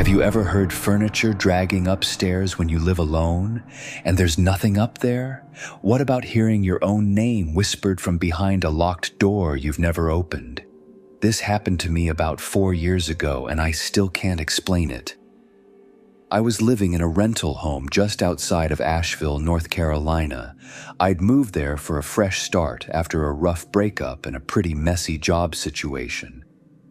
Have you ever heard furniture dragging upstairs when you live alone and there's nothing up there? What about hearing your own name whispered from behind a locked door you've never opened? This happened to me about 4 years ago and I still can't explain it. I was living in a rental home just outside of Asheville, North Carolina. I'd moved there for a fresh start after a rough breakup and a pretty messy job situation.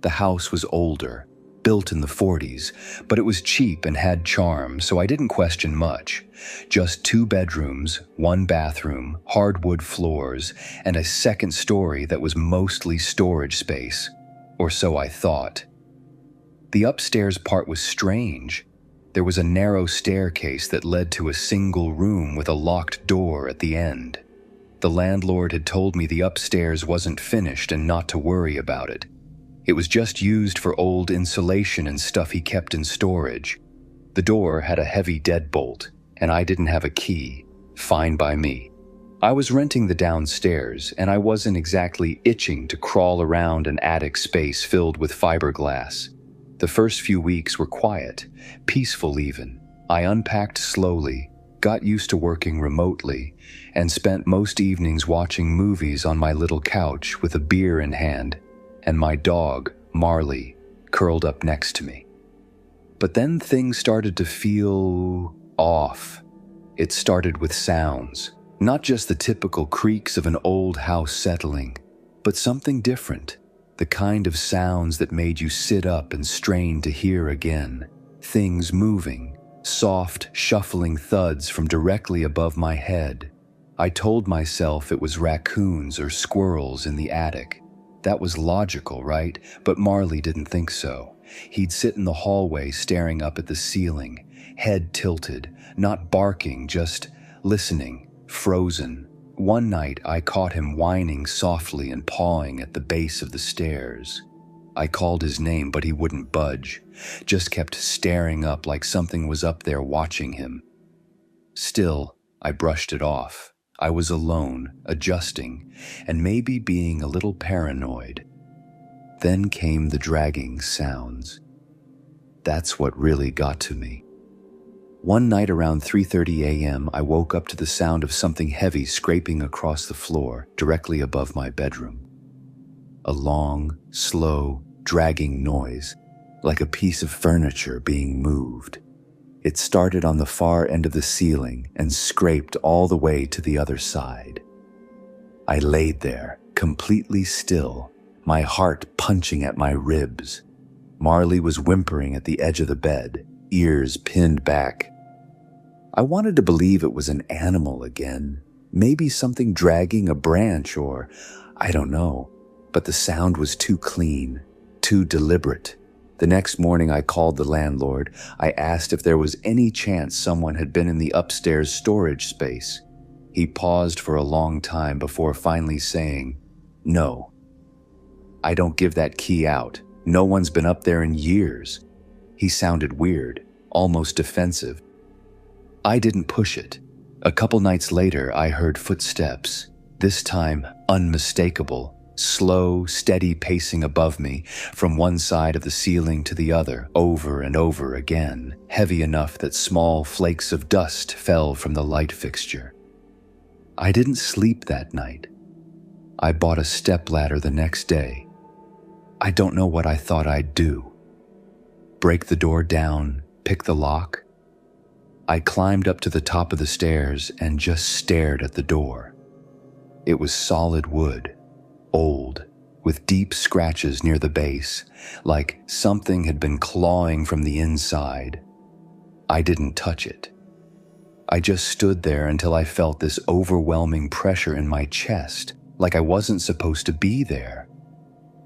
The house was older, built in the 40s, but it was cheap and had charm, so I didn't question much. Just 2 bedrooms, 1 bathroom, hardwood floors, and a second story that was mostly storage space, or so I thought. The upstairs part was strange. There was a narrow staircase that led to a single room with a locked door at the end. The landlord had told me the upstairs wasn't finished and not to worry about it. It was just used for old insulation and stuff he kept in storage. The door had a heavy deadbolt, and I didn't have a key. Fine by me. I was renting the downstairs, and I wasn't exactly itching to crawl around an attic space filled with fiberglass. The first few weeks were quiet, peaceful even. I unpacked slowly, got used to working remotely, and spent most evenings watching movies on my little couch with a beer in hand, and my dog, Marley, curled up next to me. But then things started to feel off. It started with sounds, not just the typical creaks of an old house settling, but something different. The kind of sounds that made you sit up and strain to hear again. Things moving, soft, shuffling thuds from directly above my head. I told myself it was raccoons or squirrels in the attic. That was logical, right? But Marley didn't think so. He'd sit in the hallway staring up at the ceiling, head tilted, not barking, just listening, frozen. One night, I caught him whining softly and pawing at the base of the stairs. I called his name, but he wouldn't budge, just kept staring up like something was up there watching him. Still, I brushed it off. I was alone, adjusting, and maybe being a little paranoid. Then came the dragging sounds. That's what really got to me. One night around 3:30 a.m., I woke up to the sound of something heavy scraping across the floor directly above my bedroom. A long, slow, dragging noise, like a piece of furniture being moved. It started on the far end of the ceiling and scraped all the way to the other side. I laid there, completely still, my heart punching at my ribs. Marley was whimpering at the edge of the bed, ears pinned back. I wanted to believe it was an animal again, maybe something dragging a branch or, I don't know, but the sound was too clean, too deliberate. The next morning I called the landlord. I asked if there was any chance someone had been in the upstairs storage space. He paused for a long time before finally saying, "No. I don't give that key out. No one's been up there in years." He sounded weird, almost defensive. I didn't push it. A couple nights later, I heard footsteps, this time unmistakable, slow, steady pacing above me from one side of the ceiling to the other, over and over again, heavy enough that small flakes of dust fell from the light fixture. I didn't sleep that night. I bought a stepladder the next day. I don't know what I thought I'd do. Break the door down, pick the lock. I climbed up to the top of the stairs and just stared at the door. It was solid wood, old, with deep scratches near the base, like something had been clawing from the inside. I didn't touch it. I just stood there until I felt this overwhelming pressure in my chest, like I wasn't supposed to be there.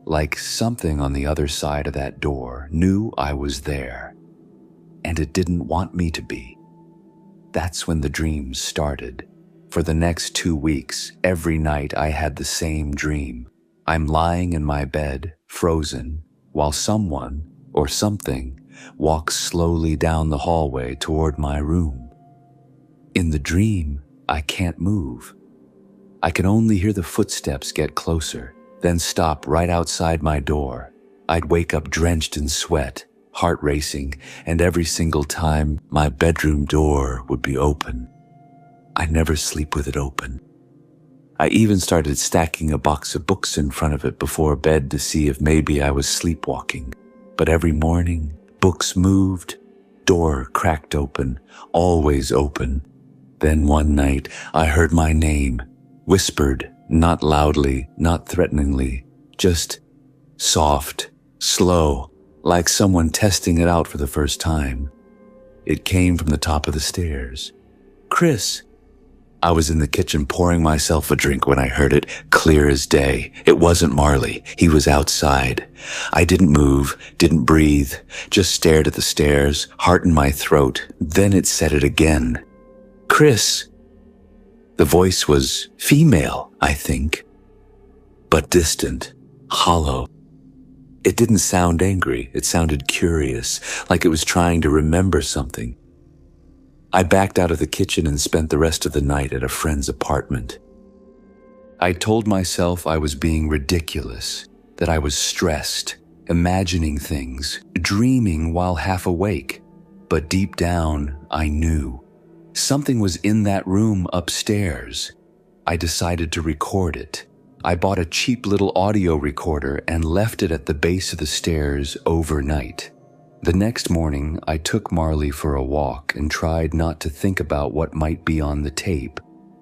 Like something on the other side of that door knew I was there, and it didn't want me to be. That's when the dreams started. For the next 2 weeks, every night I had the same dream. I'm lying in my bed, frozen, while someone, or something, walks slowly down the hallway toward my room. In the dream, I can't move. I can only hear the footsteps get closer, then stop right outside my door. I'd wake up drenched in sweat, heart racing, and every single time my bedroom door would be open, I never sleep with it open. I even started stacking a box of books in front of it before bed to see if maybe I was sleepwalking. But every morning, books moved, door cracked open, always open. Then one night, I heard my name, whispered, not loudly, not threateningly, just soft, slow, like someone testing it out for the first time. It came from the top of the stairs. "Chris." I was in the kitchen pouring myself a drink when I heard it, clear as day. It wasn't Marley. He was outside. I didn't move, didn't breathe, just stared at the stairs, heart in my throat. Then it said it again. "Chris." The voice was female, I think, but distant, hollow. It didn't sound angry. It sounded curious, like it was trying to remember something. I backed out of the kitchen and spent the rest of the night at a friend's apartment. I told myself I was being ridiculous, that I was stressed, imagining things, dreaming while half awake. But deep down, I knew. Something was in that room upstairs. I decided to record it. I bought a cheap little audio recorder and left it at the base of the stairs overnight. The next morning, I took Marley for a walk and tried not to think about what might be on the tape.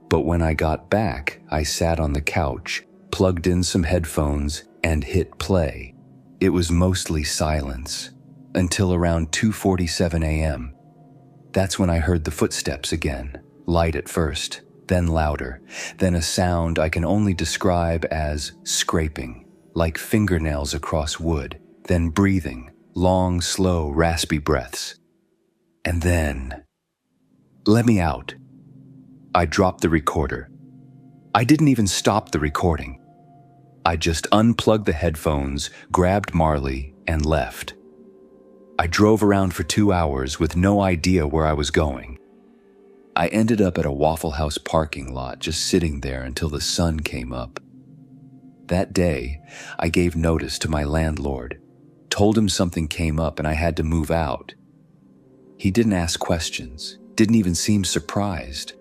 But when I got back, I sat on the couch, plugged in some headphones, and hit play. It was mostly silence, until around 2:47 a.m. That's when I heard the footsteps again, light at first, then louder, then a sound I can only describe as scraping, like fingernails across wood, then breathing. Long, slow, raspy breaths. And then, "Let me out." I dropped the recorder. I didn't even stop the recording. I just unplugged the headphones, grabbed Marley, and left. I drove around for 2 hours with no idea where I was going. I ended up at a Waffle House parking lot, just sitting there until the sun came up. That day, I gave notice to my landlord. Told him something came up and I had to move out. He didn't ask questions, didn't even seem surprised.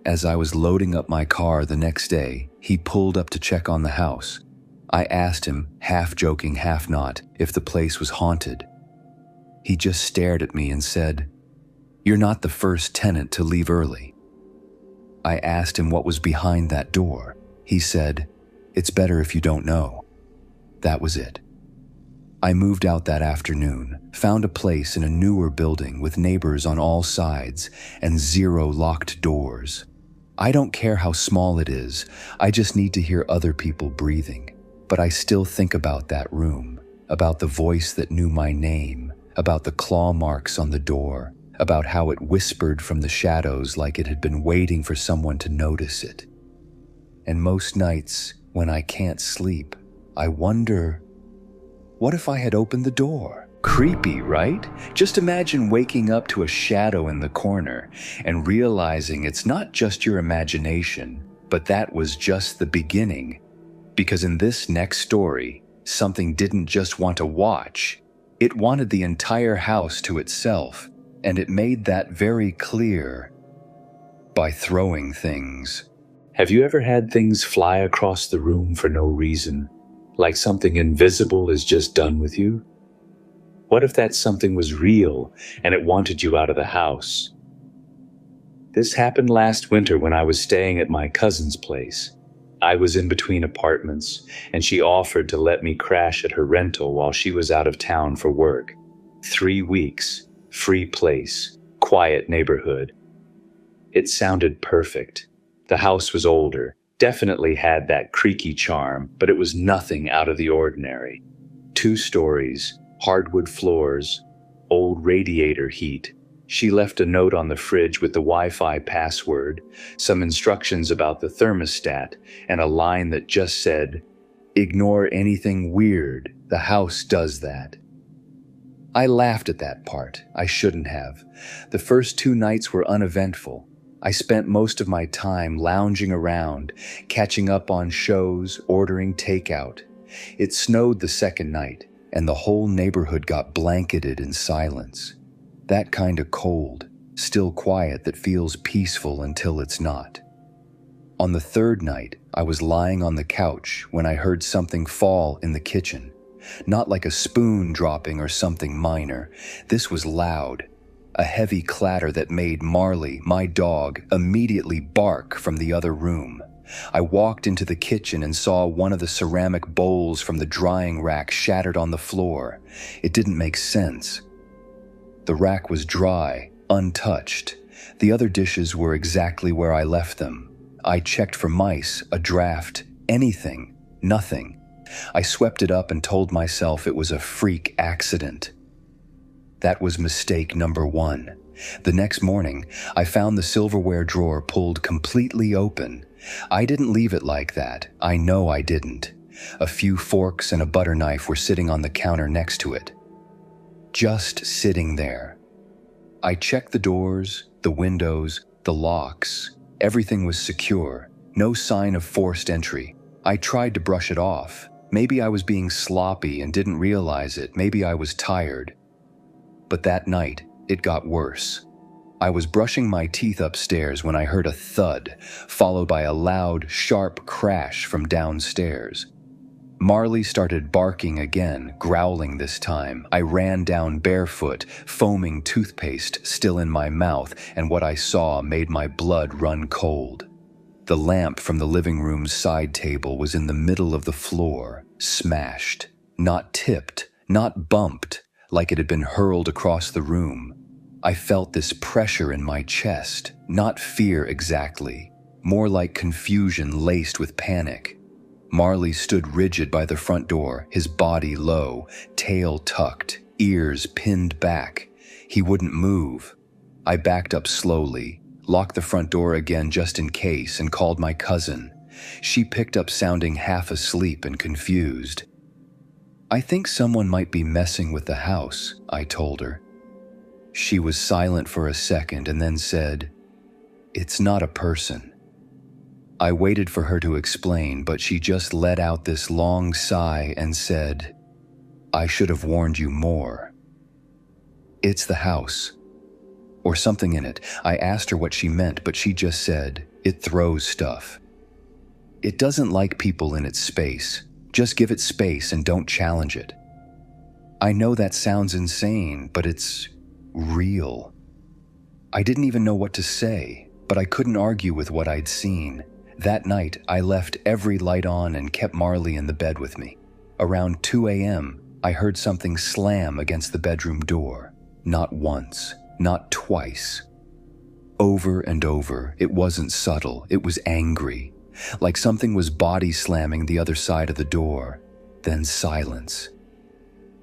As I was loading up my car the next day, he pulled up to check on the house. I asked him, half joking, half not, if the place was haunted. He just stared at me and said, "You're not the first tenant to leave early." I asked him what was behind that door. He said, "It's better if you don't know." That was it. I moved out that afternoon, found a place in a newer building with neighbors on all sides and 0 locked doors. I don't care how small it is, I just need to hear other people breathing. But I still think about that room, about the voice that knew my name, about the claw marks on the door, about how it whispered from the shadows like it had been waiting for someone to notice it. And most nights, when I can't sleep, I wonder, what if I had opened the door? Creepy, right? Just imagine waking up to a shadow in the corner and realizing it's not just your imagination, but that was just the beginning. Because in this next story, something didn't just want to watch, it wanted the entire house to itself, and it made that very clear by throwing things. Have you ever had things fly across the room for no reason? Like something invisible is just done with you? What if that something was real and it wanted you out of the house? This happened last winter when I was staying at my cousin's place. I was in between apartments, and she offered to let me crash at her rental while she was out of town for work. 3 weeks, free place, quiet neighborhood. It sounded perfect. The house was older, definitely had that creaky charm, but it was nothing out of the ordinary. 2 stories, hardwood floors, old radiator heat. She left a note on the fridge with the Wi-Fi password, some instructions about the thermostat, and a line that just said, "Ignore anything weird, the house does that." I laughed at that part. I shouldn't have. The first 2 nights were uneventful. I spent most of my time lounging around, catching up on shows, ordering takeout. It snowed the second night, and the whole neighborhood got blanketed in silence. That kind of cold, still quiet that feels peaceful until it's not. On the third night, I was lying on the couch when I heard something fall in the kitchen. Not like a spoon dropping or something minor. This was loud. A heavy clatter that made Marley, my dog, immediately bark from the other room. I walked into the kitchen and saw one of the ceramic bowls from the drying rack shattered on the floor. It didn't make sense. The rack was dry, untouched. The other dishes were exactly where I left them. I checked for mice, a draft, anything, nothing. I swept it up and told myself it was a freak accident. That was mistake number one. The next morning, I found the silverware drawer pulled completely open. I didn't leave it like that. I know I didn't. A few forks and a butter knife were sitting on the counter next to it. Just sitting there. I checked the doors, the windows, the locks. Everything was secure. No sign of forced entry. I tried to brush it off. Maybe I was being sloppy and didn't realize it. Maybe I was tired. But that night, it got worse. I was brushing my teeth upstairs when I heard a thud, followed by a loud, sharp crash from downstairs. Marley started barking again, growling this time. I ran down barefoot, foaming toothpaste still in my mouth, and what I saw made my blood run cold. The lamp from the living room's side table was in the middle of the floor, smashed, not tipped, not bumped, like it had been hurled across the room. I felt this pressure in my chest, not fear exactly, more like confusion laced with panic. Marley stood rigid by the front door, his body low, tail tucked, ears pinned back. He wouldn't move. I backed up slowly, locked the front door again just in case, and called my cousin. She picked up sounding half asleep and confused. "I think someone might be messing with the house," I told her. She was silent for a second and then said, "It's not a person." I waited for her to explain, but she just let out this long sigh and said, "I should have warned you more. It's the house. Or something in it." I asked her what she meant, but she just said, "It throws stuff. It doesn't like people in its space. Just give it space and don't challenge it." I know that sounds insane, but it's real. I didn't even know what to say, but I couldn't argue with what I'd seen. That night, I left every light on and kept Marley in the bed with me. Around 2 a.m., I heard something slam against the bedroom door. Not once, not twice. Over and over, it wasn't subtle, it was angry. Like something was body slamming the other side of the door. Then silence.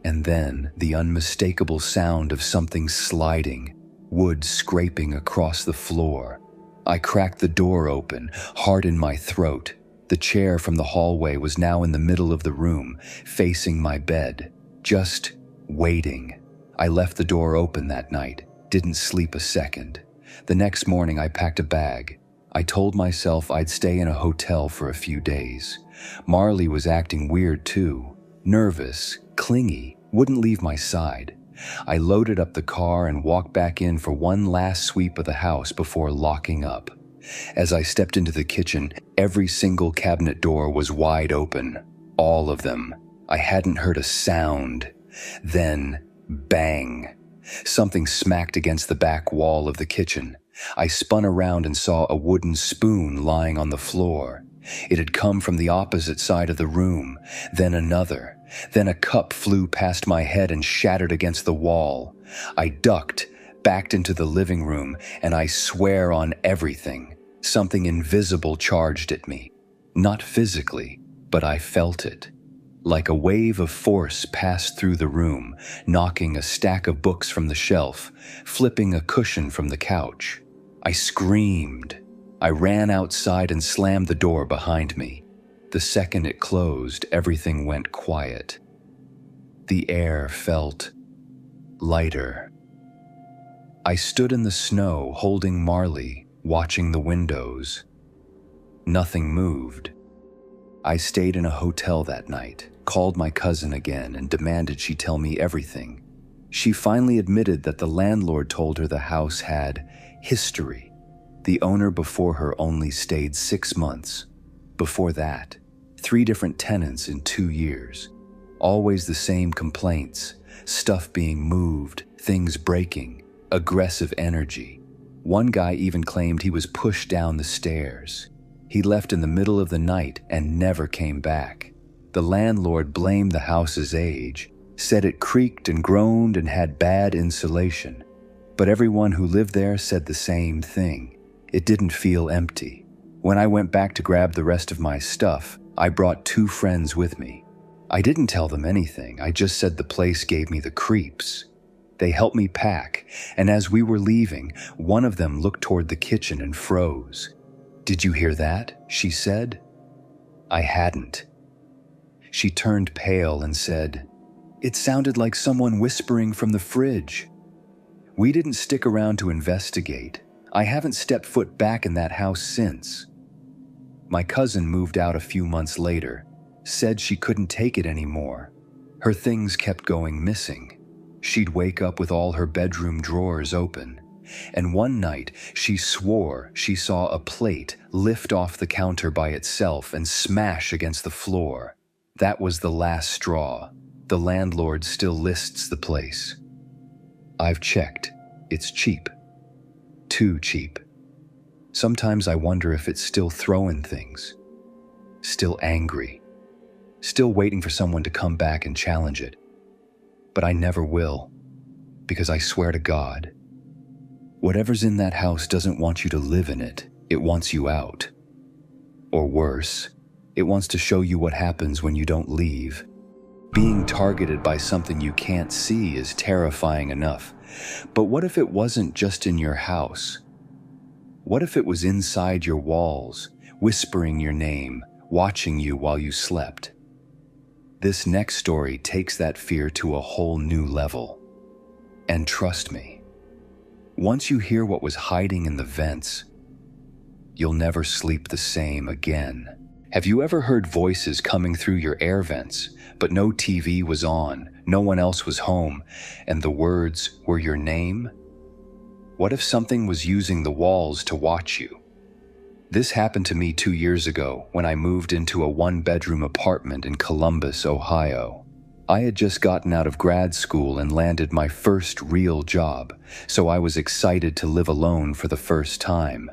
And then the unmistakable sound of something sliding, wood scraping across the floor. I cracked the door open, heart in my throat. The chair from the hallway was now in the middle of the room, facing my bed, just waiting. I left the door open that night, didn't sleep a second. The next morning I packed a bag. I told myself I'd stay in a hotel for a few days. Marley was acting weird too, nervous, clingy, wouldn't leave my side. I loaded up the car and walked back in for one last sweep of the house before locking up. As I stepped into the kitchen, every single cabinet door was wide open. All of them. I hadn't heard a sound. Then, bang. Something smacked against the back wall of the kitchen. I spun around and saw a wooden spoon lying on the floor. It had come from the opposite side of the room, then another. Then a cup flew past my head and shattered against the wall. I ducked, backed into the living room, and I swear on everything, something invisible charged at me. Not physically, but I felt it. Like a wave of force passed through the room, knocking a stack of books from the shelf, flipping a cushion from the couch. I screamed. I ran outside and slammed the door behind me. The second it closed, everything went quiet. The air felt lighter. I stood in the snow holding Marley, watching the windows. Nothing moved. I stayed in a hotel that night, called my cousin again and demanded she tell me everything. She finally admitted that the landlord told her the house had history. The owner before her only stayed 6 months. Before that, 3 different tenants in 2 years. Always the same complaints, stuff being moved, things breaking, aggressive energy. One guy even claimed he was pushed down the stairs. He left in the middle of the night and never came back. The landlord blamed the house's age, said it creaked and groaned and had bad insulation. But everyone who lived there said the same thing. It didn't feel empty. When I went back to grab the rest of my stuff, I brought 2 friends with me. I didn't tell them anything, I just said the place gave me the creeps. They helped me pack, and as we were leaving, one of them looked toward the kitchen and froze. "Did you hear that?" she said. I hadn't. She turned pale and said, "It sounded like someone whispering from the fridge." We didn't stick around to investigate. I haven't stepped foot back in that house since. My cousin moved out a few months later, said she couldn't take it anymore. Her things kept going missing. She'd wake up with all her bedroom drawers open. And one night, she swore she saw a plate lift off the counter by itself and smash against the floor. That was the last straw. The landlord still lists the place. I've checked. It's cheap. Too cheap. Sometimes I wonder if it's still throwing things. Still angry. Still waiting for someone to come back and challenge it. But I never will, because I swear to God, whatever's in that house doesn't want you to live in it. It wants you out. Or worse, it wants to show you what happens when you don't leave. Being targeted by something you can't see is terrifying enough. But what if it wasn't just in your house? What if it was inside your walls, whispering your name, watching you while you slept? This next story takes that fear to a whole new level. And trust me, once you hear what was hiding in the vents, you'll never sleep the same again. Have you ever heard voices coming through your air vents, but no TV was on, no one else was home, and the words were your name? What if something was using the walls to watch you? This happened to me 2 years ago when I moved into a 1-bedroom apartment in Columbus, Ohio. I had just gotten out of grad school and landed my first real job, so I was excited to live alone for the first time.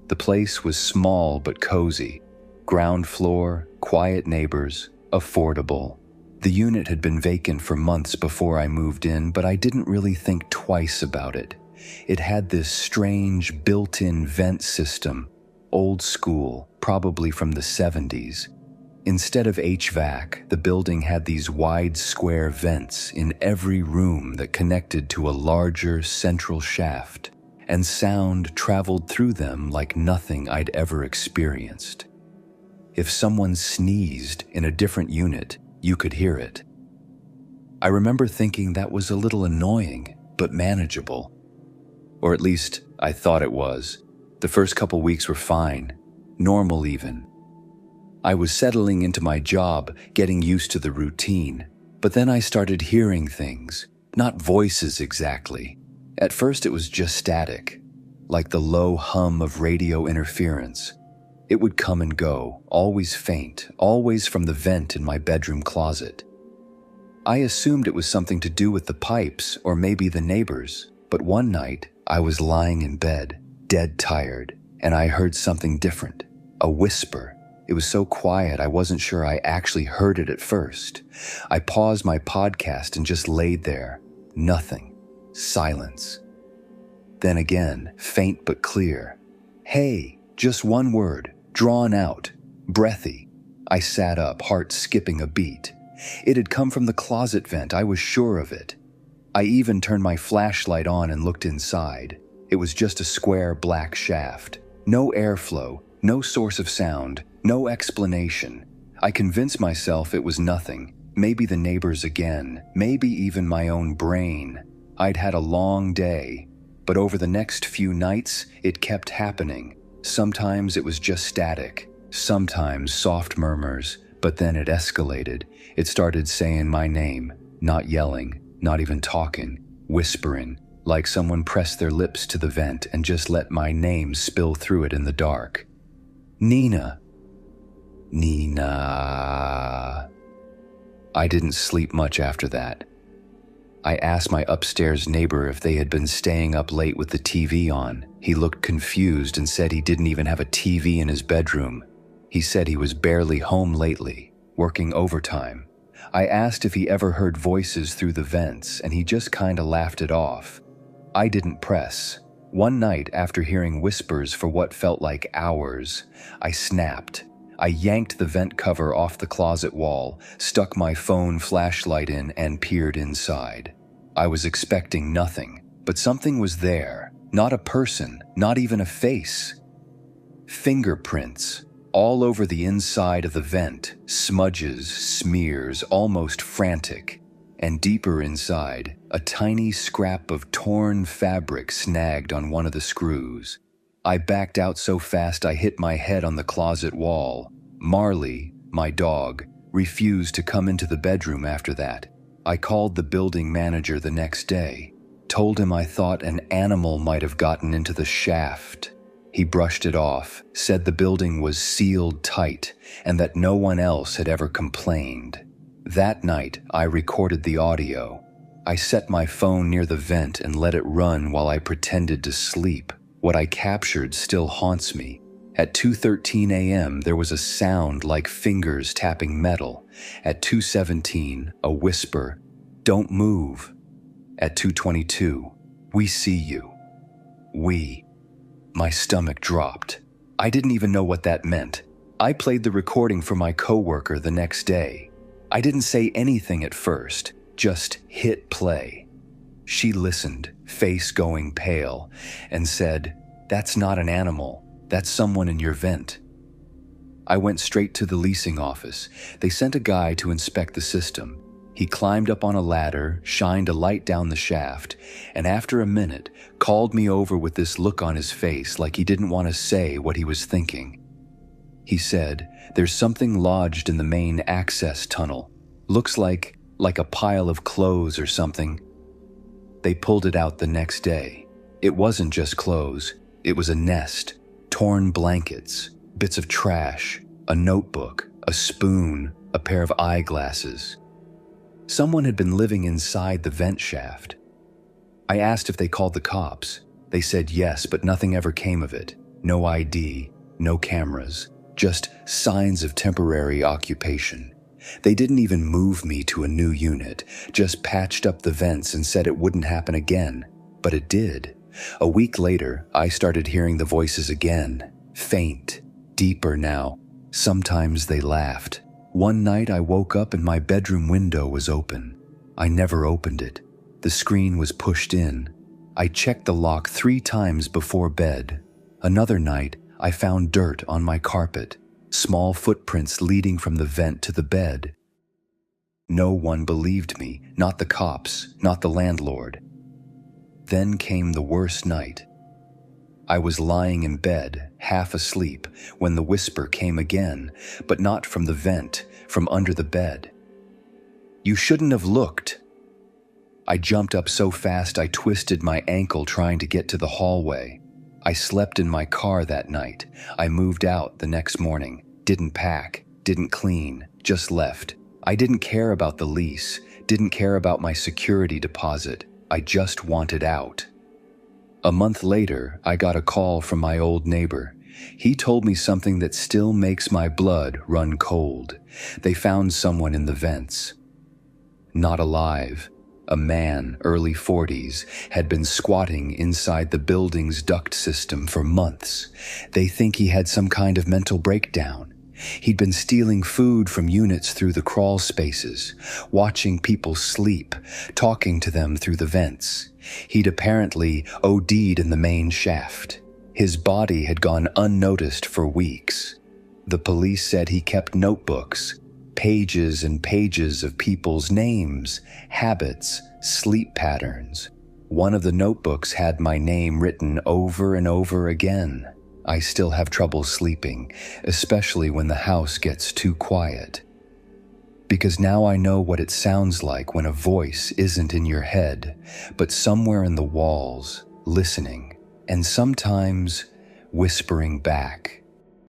The place was small but cozy. Ground floor, quiet neighbors, affordable. The unit had been vacant for months before I moved in, but I didn't really think twice about it. It had this strange built-in vent system, old school, probably from the 70s. Instead of HVAC, the building had these wide square vents in every room that connected to a larger central shaft, and sound traveled through them like nothing I'd ever experienced. If someone sneezed in a different unit, you could hear it. I remember thinking that was a little annoying, but manageable. Or at least, I thought it was. The first couple weeks were fine, normal even. I was settling into my job, getting used to the routine, but then I started hearing things, not voices exactly. At first it was just static, like the low hum of radio interference. It would come and go, always faint, always from the vent in my bedroom closet. I assumed it was something to do with the pipes or maybe the neighbors, but one night I was lying in bed, dead tired, and I heard something different, a whisper. It was so quiet I wasn't sure I actually heard it at first. I paused my podcast and just laid there. Nothing. Silence. Then again, faint but clear. Hey, just one word, drawn out, breathy. I sat up, heart skipping a beat. It had come from the closet vent, I was sure of it. I even turned my flashlight on and looked inside. It was just a square black shaft. No airflow, no source of sound, no explanation. I convinced myself it was nothing. Maybe the neighbors again, maybe even my own brain. I'd had a long day, but over the next few nights, it kept happening. Sometimes it was just static, sometimes soft murmurs, But then it escalated. It started saying my name, not yelling, not even talking, whispering, like someone pressed their lips to the vent and just let my name spill through it in the dark. Nina. Nina. I didn't sleep much after that. I asked my upstairs neighbor if they had been staying up late with the TV on. He looked confused and said he didn't even have a TV in his bedroom. He said he was barely home lately, working overtime. I asked if he ever heard voices through the vents, and he just kinda laughed it off. I didn't press. One night, after hearing whispers for what felt like hours, I snapped. I yanked the vent cover off the closet wall, stuck my phone flashlight in, and peered inside. I was expecting nothing, but something was there. Not a person, not even a face. Fingerprints, all over the inside of the vent, smudges, smears, almost frantic. And deeper inside, a tiny scrap of torn fabric snagged on one of the screws. I backed out so fast I hit my head on the closet wall. Marley, my dog, refused to come into the bedroom after that. I called the building manager the next day, told him I thought an animal might have gotten into the shaft. He brushed it off, said the building was sealed tight, and that no one else had ever complained. That night, I recorded the audio. I set my phone near the vent and let it run while I pretended to sleep. What I captured still haunts me. At 2:13 a.m., there was a sound like fingers tapping metal. At 2:17, a whisper, "Don't move." At 2:22, "We see you." We. My stomach dropped. I didn't even know what that meant. I played the recording for my coworker the next day. I didn't say anything at first, just hit play. She listened, face going pale, and said, "That's not an animal. That's someone in your vent." I went straight to the leasing office. They sent a guy to inspect the system. He climbed up on a ladder, shined a light down the shaft, and after a minute, called me over with this look on his face like he didn't want to say what he was thinking. He said, "There's something lodged in the main access tunnel. Looks like a pile of clothes or something." They pulled it out the next day. It wasn't just clothes. It was a nest, torn blankets, bits of trash, a notebook, a spoon, a pair of eyeglasses. Someone had been living inside the vent shaft. I asked if they called the cops. They said yes, but nothing ever came of it. No ID, no cameras, just signs of temporary occupation. They didn't even move me to a new unit, just patched up the vents and said it wouldn't happen again. But it did. A week later, I started hearing the voices again, faint, deeper now. Sometimes they laughed. One night I woke up and my bedroom window was open. I never opened it. The screen was pushed in. I checked the lock 3 times before bed. Another night, I found dirt on my carpet, small footprints leading from the vent to the bed. No one believed me, not the cops, not the landlord. Then came the worst night. I was lying in bed, half asleep, when the whisper came again, but not from the vent, from under the bed. "You shouldn't have looked." I jumped up so fast I twisted my ankle trying to get to the hallway. I slept in my car that night. I moved out the next morning, didn't pack, didn't clean, just left. I didn't care about the lease, didn't care about my security deposit. I just wanted out. A month later, I got a call from my old neighbor. He told me something that still makes my blood run cold. They found someone in the vents. Not alive. A man, early 40s, had been squatting inside the building's duct system for months. They think he had some kind of mental breakdown. He'd been stealing food from units through the crawl spaces, watching people sleep, talking to them through the vents. He'd apparently OD'd in the main shaft. His body had gone unnoticed for weeks. The police said he kept notebooks, pages and pages of people's names, habits, sleep patterns. One of the notebooks had my name written over and over again. I still have trouble sleeping, especially when the house gets too quiet. because now I know what it sounds like when a voice isn't in your head, but somewhere in the walls, listening, and sometimes whispering back.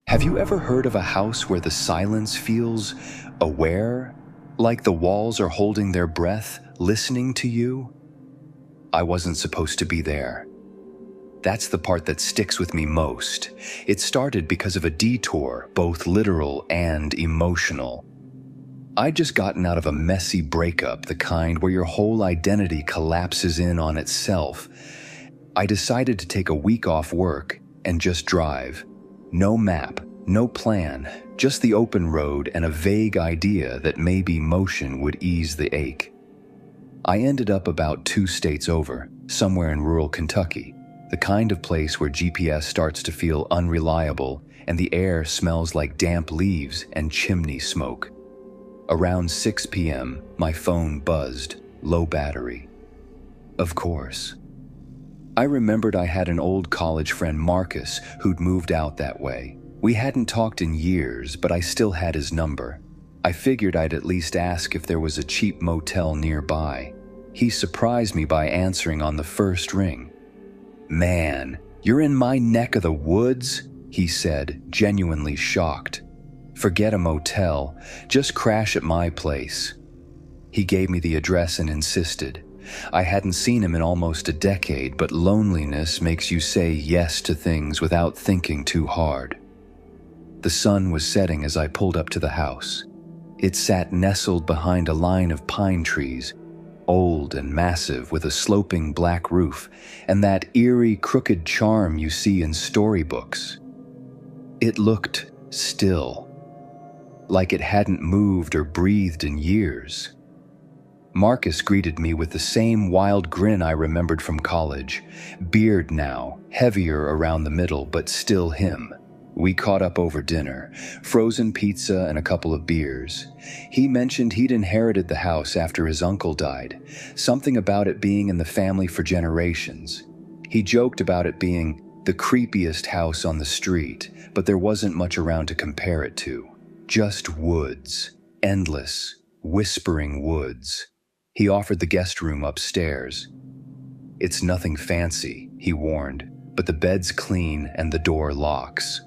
Have you ever heard of a house where the silence feels aware, like the walls are holding their breath, listening to you? I wasn't supposed to be there. That's the part that sticks with me most. It started because of a detour, both literal and emotional. I'd just gotten out of a messy breakup, the kind where your whole identity collapses in on itself. I decided to take a week off work and just drive. No map, no plan, just the open road and a vague idea that maybe motion would ease the ache. I ended up about 2 states over, somewhere in rural Kentucky, the kind of place where GPS starts to feel unreliable and the air smells like damp leaves and chimney smoke. Around 6 p.m., my phone buzzed, low battery. Of course. I remembered I had an old college friend, Marcus, who'd moved out that way. We hadn't talked in years, but I still had his number. I figured I'd at least ask if there was a cheap motel nearby. He surprised me by answering on the first ring. "Man, you're in my neck of the woods?" he said, genuinely shocked. "Forget a motel, just crash at my place." He gave me the address and insisted. I hadn't seen him in almost a decade, but loneliness makes you say yes to things without thinking too hard. The sun was setting as I pulled up to the house. It sat nestled behind a line of pine trees, old and massive with a sloping black roof and that eerie crooked charm you see in storybooks. It looked still, like it hadn't moved or breathed in years. Marcus greeted me with the same wild grin I remembered from college, beard now, heavier around the middle, but still him. We caught up over dinner, frozen pizza and a couple of beers. He mentioned he'd inherited the house after his uncle died, something about it being in the family for generations. He joked about it being the creepiest house on the street, but there wasn't much around to compare it to. Just woods, endless, whispering woods. He offered the guest room upstairs. "It's nothing fancy," he warned, "but the bed's clean and the door locks."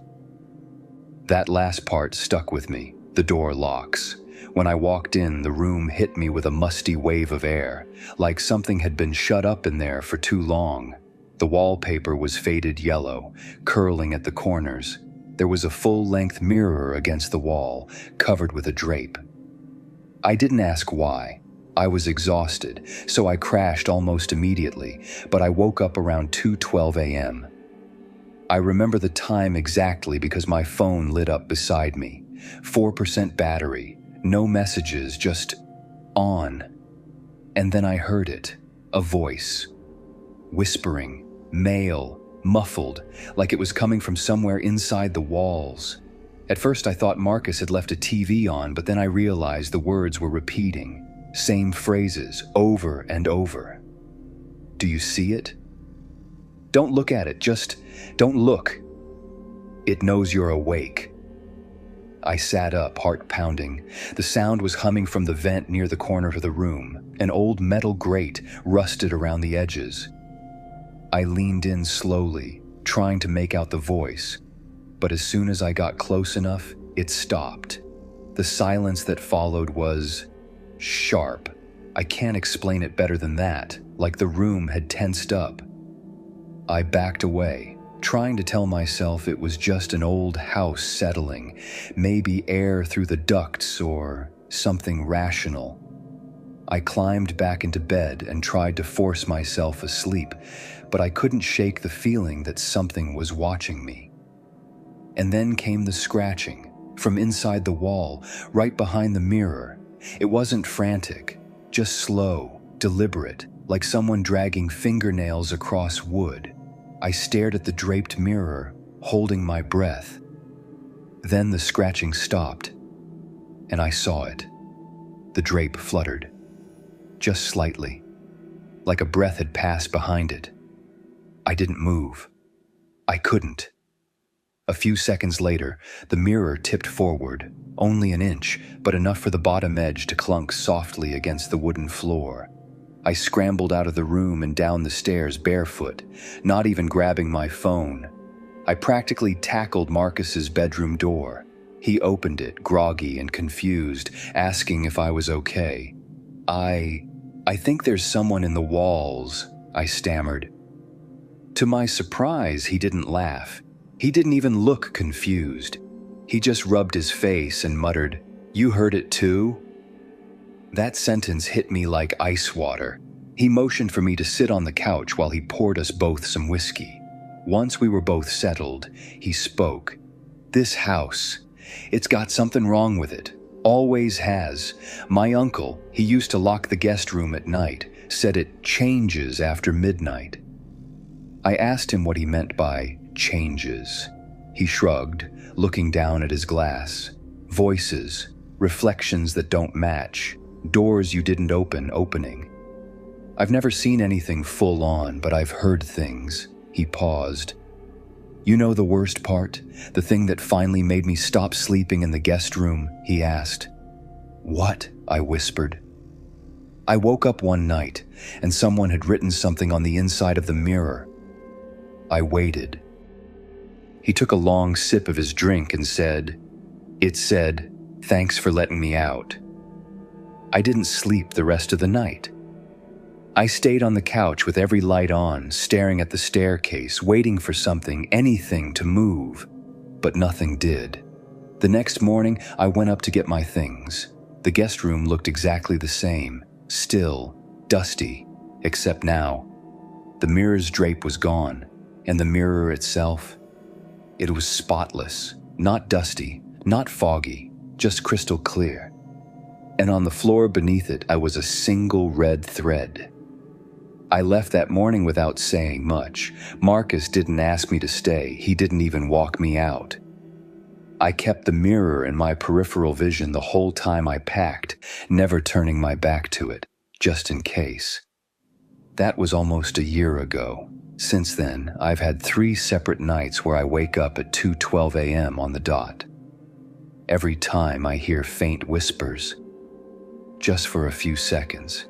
That last part stuck with me, the door locks. When I walked in, the room hit me with a musty wave of air, like something had been shut up in there for too long. The wallpaper was faded yellow, curling at the corners. There was a full-length mirror against the wall, covered with a drape. I didn't ask why. I was exhausted, so I crashed almost immediately, but I woke up around 2:12 a.m. I remember the time exactly because my phone lit up beside me. 4% battery, no messages, just on. And then I heard it, a voice. Whispering, male, muffled, like it was coming from somewhere inside the walls. At first I thought Marcus had left a TV on, but then I realized the words were repeating. Same phrases, over and over. "Do you see it? Don't look at it, just don't look. It knows you're awake." I sat up, heart pounding. The sound was humming from the vent near the corner of the room, an old metal grate rusted around the edges. I leaned in slowly, trying to make out the voice, but as soon as I got close enough, it stopped. The silence that followed was sharp. I can't explain it better than that, like the room had tensed up. I backed away, trying to tell myself it was just an old house settling, maybe air through the ducts or something rational. I climbed back into bed and tried to force myself asleep, but I couldn't shake the feeling that something was watching me. And then came the scratching, from inside the wall, right behind the mirror. It wasn't frantic, just slow, deliberate, like someone dragging fingernails across wood. I stared at the draped mirror, holding my breath. Then the scratching stopped, and I saw it. The drape fluttered, just slightly, like a breath had passed behind it. I didn't move. I couldn't. A few seconds later, the mirror tipped forward, only an inch, but enough for the bottom edge to clunk softly against the wooden floor. I scrambled out of the room and down the stairs barefoot, not even grabbing my phone. I practically tackled Marcus's bedroom door. He opened it, groggy and confused, asking if I was okay. I think there's someone in the walls, I stammered. To my surprise, he didn't laugh. He didn't even look confused. He just rubbed his face and muttered, "You heard it too?" That sentence hit me like ice water. He motioned for me to sit on the couch while he poured us both some whiskey. Once we were both settled, he spoke. "This house, it's got something wrong with it. Always has. My uncle, he used to lock the guest room at night, said it changes after midnight." I asked him what he meant by changes. He shrugged, looking down at his glass. Voices, reflections that don't match, doors you didn't open opening. "I've never seen anything full on, but I've heard things." He paused. "You know the worst part? The thing that finally made me stop sleeping in the guest room?" he asked. "What?" I whispered. "I woke up one night, and someone had written something on the inside of the mirror. I waited." He took a long sip of his drink and said, "It said, 'Thanks for letting me out.'" I didn't sleep the rest of the night. I stayed on the couch with every light on, staring at the staircase, waiting for something, anything to move. But nothing did. The next morning, I went up to get my things. The guest room looked exactly the same, still, dusty, except now. The mirror's drape was gone, and the mirror itself, it was spotless, not dusty, not foggy, just crystal clear. And on the floor beneath it, I was a single red thread. I left that morning without saying much. Marcus didn't ask me to stay. He didn't even walk me out. I kept the mirror in my peripheral vision the whole time I packed, never turning my back to it, just in case. That was almost a year ago. Since then, I've had 3 separate nights where I wake up at 2:12 a.m. on the dot. Every time I hear faint whispers, just for a few seconds.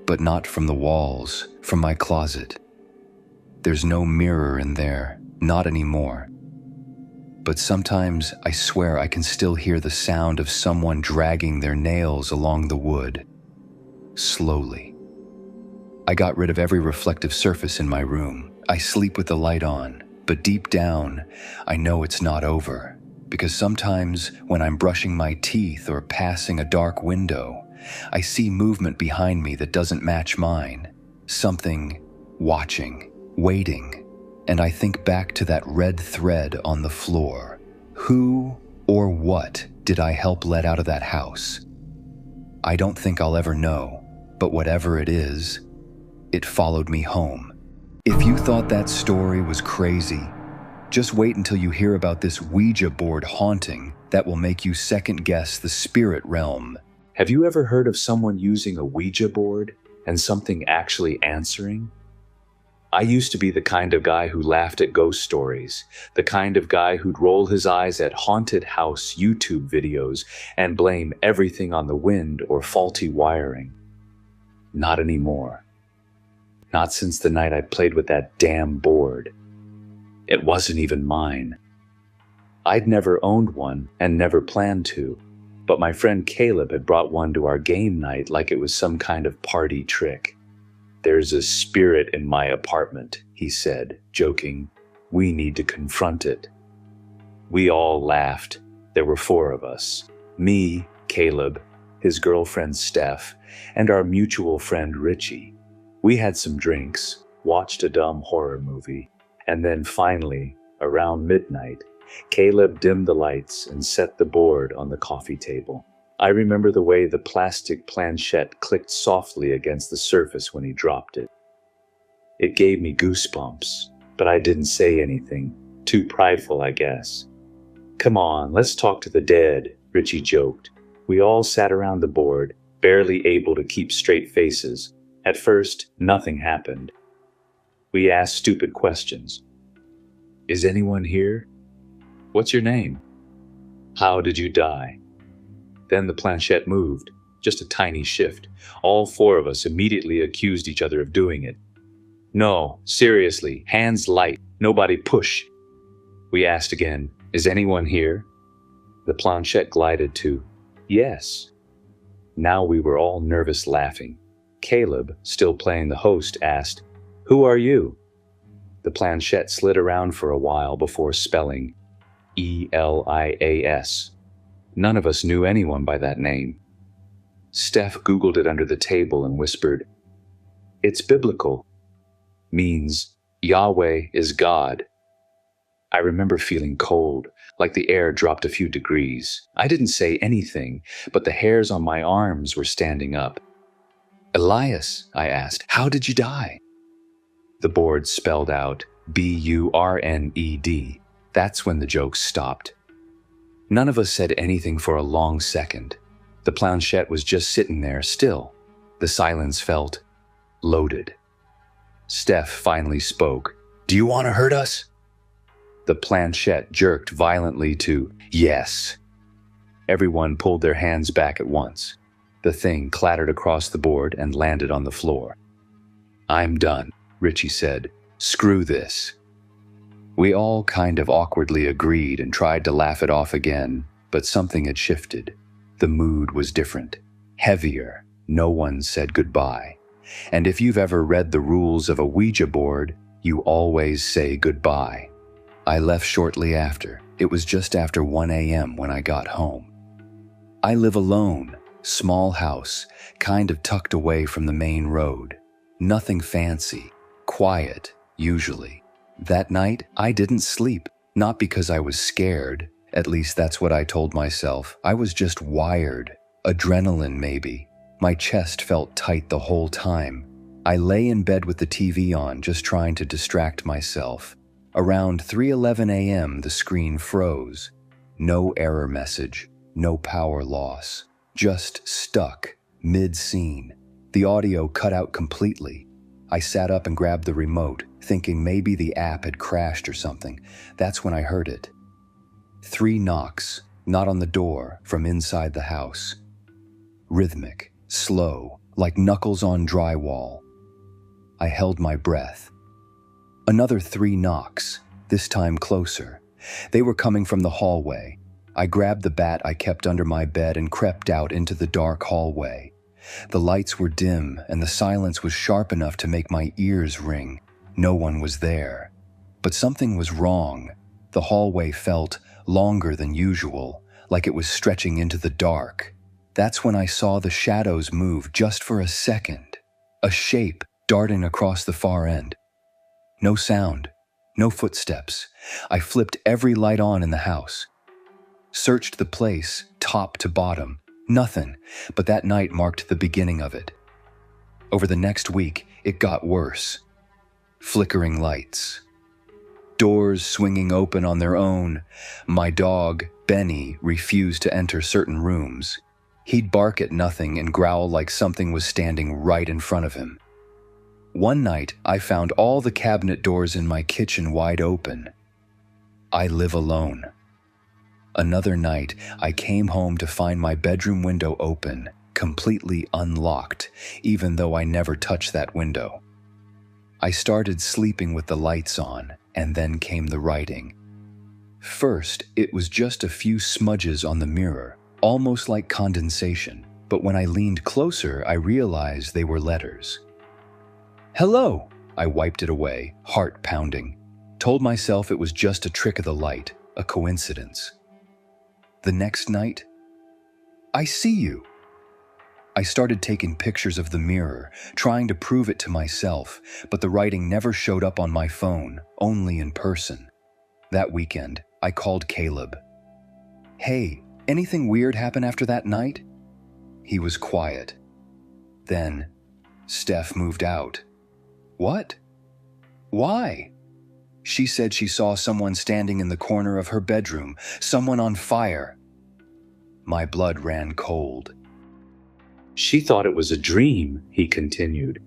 But not from the walls, from my closet. There's no mirror in there, not anymore. But sometimes I swear I can still hear the sound of someone dragging their nails along the wood. Slowly. I got rid of every reflective surface in my room. I sleep with the light on, but deep down, I know it's not over. Because sometimes when I'm brushing my teeth or passing a dark window, I see movement behind me that doesn't match mine. Something watching, waiting, and I think back to that red thread on the floor. Who or what did I help let out of that house? I don't think I'll ever know, but whatever it is, it followed me home. If you thought that story was crazy, just wait until you hear about this Ouija board haunting that will make you second-guess the spirit realm. Have you ever heard of someone using a Ouija board and something actually answering? I used to be the kind of guy who laughed at ghost stories, the kind of guy who'd roll his eyes at haunted house YouTube videos and blame everything on the wind or faulty wiring. Not anymore. Not since the night I played with that damn board. It wasn't even mine. I'd never owned one and never planned to. But my friend Caleb had brought one to our game night like it was some kind of party trick. "There's a spirit in my apartment," he said, joking. "We need to confront it." We all laughed. There were 4 of us. Me, Caleb, his girlfriend Steph, and our mutual friend Richie. We had some drinks, watched a dumb horror movie, and then finally, around midnight, Caleb dimmed the lights and set the board on the coffee table. I remember the way the plastic planchette clicked softly against the surface when he dropped it. It gave me goosebumps, but I didn't say anything. Too prideful, I guess. "Come on, let's talk to the dead," Richie joked. We all sat around the board, barely able to keep straight faces. At first, nothing happened. We asked stupid questions. "Is anyone here? What's your name? How did you die? Then the planchette moved, just a tiny shift. All four of us immediately accused each other of doing it. No, seriously, hands light, nobody push. We asked again, is anyone here? The planchette glided to, yes. Now we were all nervous laughing. Caleb, still playing the host, asked, who are you? The planchette slid around for a while before spelling Elias. None of us knew anyone by that name. Steph Googled it under the table and whispered, it's biblical. Means Yahweh is God. I remember feeling cold, like the air dropped a few degrees. I didn't say anything, but the hairs on my arms were standing up. Elias, I asked, how did you die? The board spelled out Burned. That's when the joke stopped. None of us said anything for a long second. The planchette was just sitting there still. The silence felt loaded. Steph finally spoke. Do you want to hurt us? The planchette jerked violently to yes. Everyone pulled their hands back at once. The thing clattered across the board and landed on the floor. I'm done, Richie said. Screw this. We all kind of awkwardly agreed and tried to laugh it off again, but something had shifted. The mood was different, heavier. No one said goodbye. And if you've ever read the rules of a Ouija board, you always say goodbye. I left shortly after. It was just after 1 a.m. when I got home. I live alone, small house, kind of tucked away from the main road. Nothing fancy, quiet, usually. That night, I didn't sleep, not because I was scared. At least that's what I told myself. I was just wired. Adrenaline, maybe. My chest felt tight the whole time. I lay in bed with the TV on, just trying to distract myself. Around 3:11 a.m., the screen froze. No error message, no power loss. Just stuck, mid-scene. The audio cut out completely. I sat up and grabbed the remote, thinking maybe the app had crashed or something. That's when I heard it. 3 knocks, not on the door, from inside the house. Rhythmic, slow, like knuckles on drywall. I held my breath. Another 3 knocks, this time closer. They were coming from the hallway. I grabbed the bat I kept under my bed and crept out into the dark hallway. The lights were dim and the silence was sharp enough to make my ears ring. No one was there. But something was wrong. The hallway felt longer than usual, like it was stretching into the dark. That's when I saw the shadows move just for a second. A shape darting across the far end. No sound, no footsteps. I flipped every light on in the house. Searched the place, top to bottom. Nothing, but that night marked the beginning of it. Over the next week, it got worse. Flickering lights. Doors swinging open on their own. My dog, Benny, refused to enter certain rooms. He'd bark at nothing and growl like something was standing right in front of him. One night, I found all the cabinet doors in my kitchen wide open. I live alone. Another night, I came home to find my bedroom window open, completely unlocked, even though I never touched that window. I started sleeping with the lights on, and then came the writing. First, it was just a few smudges on the mirror, almost like condensation, but when I leaned closer, I realized they were letters. Hello! I wiped it away, heart pounding. Told myself it was just a trick of the light, a coincidence. The next night, I see you. I started taking pictures of the mirror, trying to prove it to myself, but the writing never showed up on my phone, only in person. That weekend, I called Caleb. Hey, anything weird happen after that night? He was quiet. Then, Steph moved out. What? Why? She said she saw someone standing in the corner of her bedroom, someone on fire. My blood ran cold. She thought it was a dream, he continued.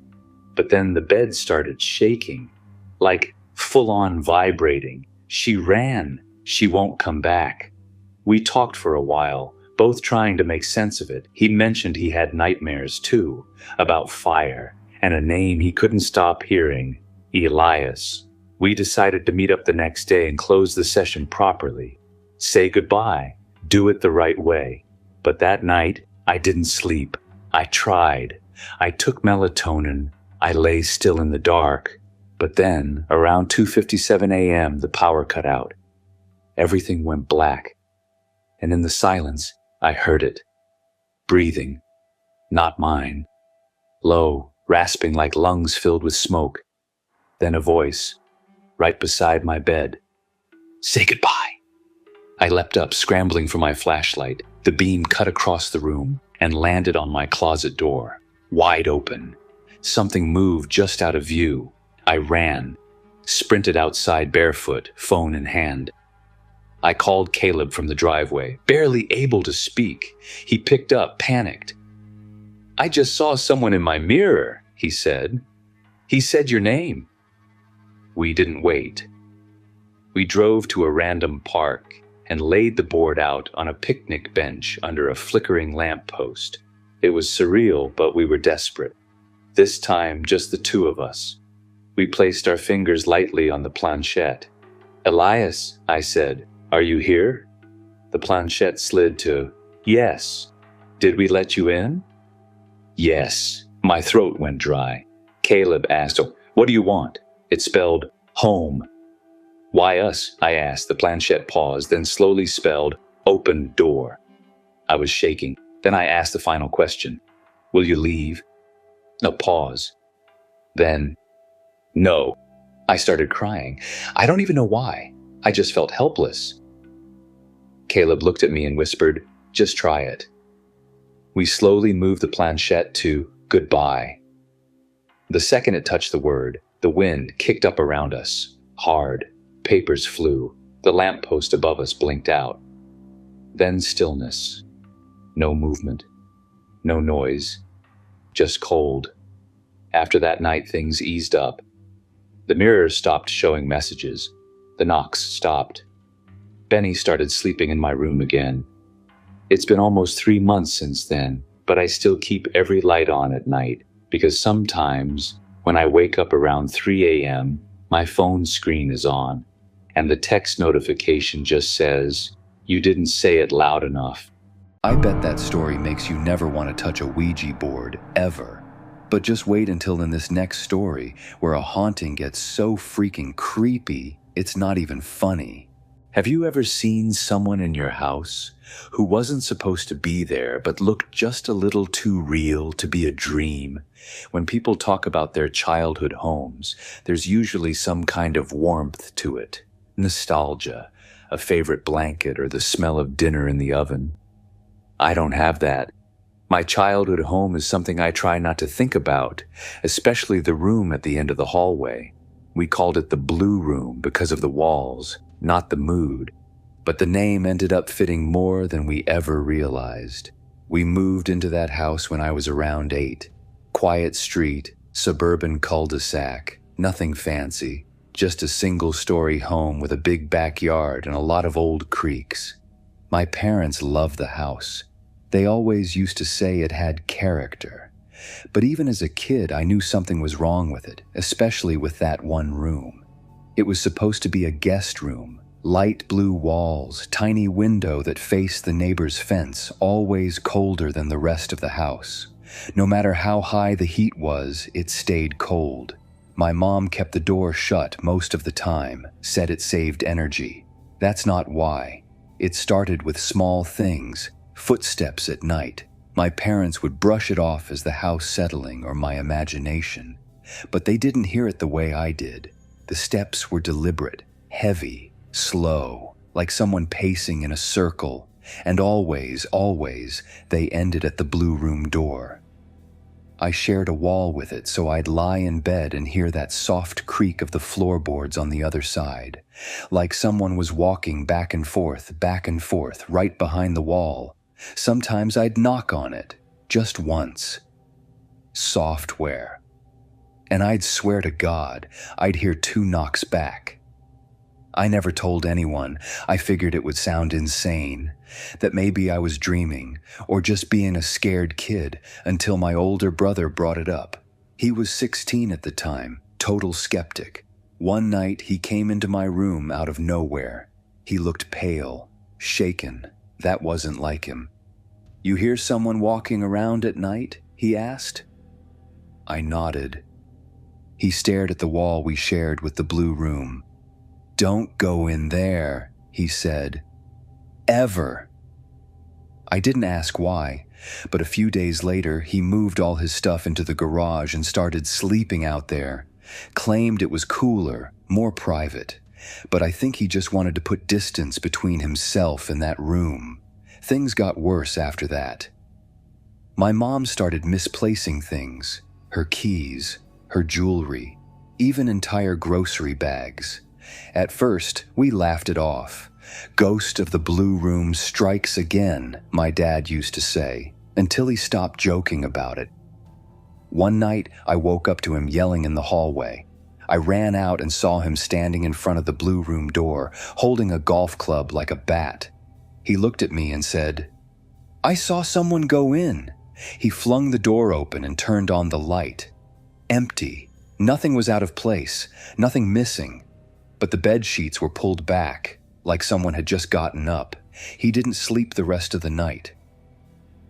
But then the bed started shaking, like full-on vibrating. She ran. She won't come back. We talked for a while, both trying to make sense of it. He mentioned he had nightmares too, about fire, and a name he couldn't stop hearing, Elias. We decided to meet up the next day and close the session properly. Say goodbye, do it the right way. But that night, I didn't sleep. I tried. I took melatonin. I lay still in the dark. But then, around 2:57 a.m., the power cut out. Everything went black. And in the silence, I heard it. Breathing. Not mine. Low, rasping like lungs filled with smoke. Then a voice, right beside my bed. Say goodbye. I leapt up, scrambling for my flashlight. The beam cut across the room and landed on my closet door, wide open. Something moved just out of view. I ran, sprinted outside barefoot, phone in hand. I called Caleb from the driveway, barely able to speak. He picked up, panicked. I just saw someone in my mirror, he said. He said your name. We didn't wait. We drove to a random park and laid the board out on a picnic bench under a flickering lamppost. It was surreal, but we were desperate. This time, just the two of us. We placed our fingers lightly on the planchette. Elias, I said, are you here? The planchette slid to, yes. Did we let you in? Yes. My throat went dry. Caleb asked, oh, what do you want? It spelled home. Why us? I asked. The planchette paused, then slowly spelled open door. I was shaking. Then I asked the final question. Will you leave? A pause. Then, no. I started crying. I don't even know why. I just felt helpless. Caleb looked at me and whispered, just try it. We slowly moved the planchette to goodbye. The second it touched the word, the wind kicked up around us, hard. Papers flew. The lamppost above us blinked out. Then stillness. No movement. No noise. Just cold. After that night, things eased up. The mirrors stopped showing messages. The knocks stopped. Benny started sleeping in my room again. It's been almost 3 months since then, but I still keep every light on at night because sometimes when I wake up around 3 a.m., my phone screen is on, and the text notification just says, you didn't say it loud enough. I bet that story makes you never want to touch a Ouija board, ever. But just wait until in this next story, where a haunting gets so freaking creepy, it's not even funny. Have you ever seen someone in your house who wasn't supposed to be there but looked just a little too real to be a dream? When people talk about their childhood homes, there's usually some kind of warmth to it. Nostalgia, a favorite blanket, or the smell of dinner in the oven. I don't have that. My childhood home is something I try not to think about, especially the room at the end of the hallway. We called it the blue room because of the walls, not the mood. But the name ended up fitting more than we ever realized. We moved into that house when I was around 8. Quiet street, suburban cul-de-sac, nothing fancy. Just a single-story home with a big backyard and a lot of old creaks. My parents loved the house. They always used to say it had character. But even as a kid, I knew something was wrong with it, especially with that one room. It was supposed to be a guest room. Light blue walls, tiny window that faced the neighbor's fence, always colder than the rest of the house. No matter how high the heat was, it stayed cold. My mom kept the door shut most of the time, said it saved energy. That's not why. It started with small things, footsteps at night. My parents would brush it off as the house settling or my imagination. But they didn't hear it the way I did. The steps were deliberate, heavy, slow, like someone pacing in a circle, and always, they ended at the blue room door. I shared a wall with it, so I'd lie in bed and hear that soft creak of the floorboards on the other side, like someone was walking back and forth, right behind the wall. Sometimes I'd knock on it, just once. Software. And I'd swear to God, I'd hear 2 knocks back. I never told anyone. I figured it would sound insane, that maybe I was dreaming or just being a scared kid until my older brother brought it up. He was 16 at the time, total skeptic. One night he came into my room out of nowhere. He looked pale, shaken. That wasn't like him. "You hear someone walking around at night?" he asked. I nodded. He stared at the wall we shared with the blue room. "Don't go in there," he said. "Ever." I didn't ask why, but a few days later he moved all his stuff into the garage and started sleeping out there. Claimed it was cooler, more private, but I think he just wanted to put distance between himself and that room. Things got worse after that. My mom started misplacing things, her keys, her jewelry, even entire grocery bags. At first, we laughed it off. "Ghost of the blue room strikes again," my dad used to say, until he stopped joking about it. One night, I woke up to him yelling in the hallway. I ran out and saw him standing in front of the blue room door, holding a golf club like a bat. He looked at me and said, "I saw someone go in." He flung the door open and turned on the light. Empty. Nothing was out of place, nothing missing. But the bed sheets were pulled back, like someone had just gotten up. He didn't sleep the rest of the night.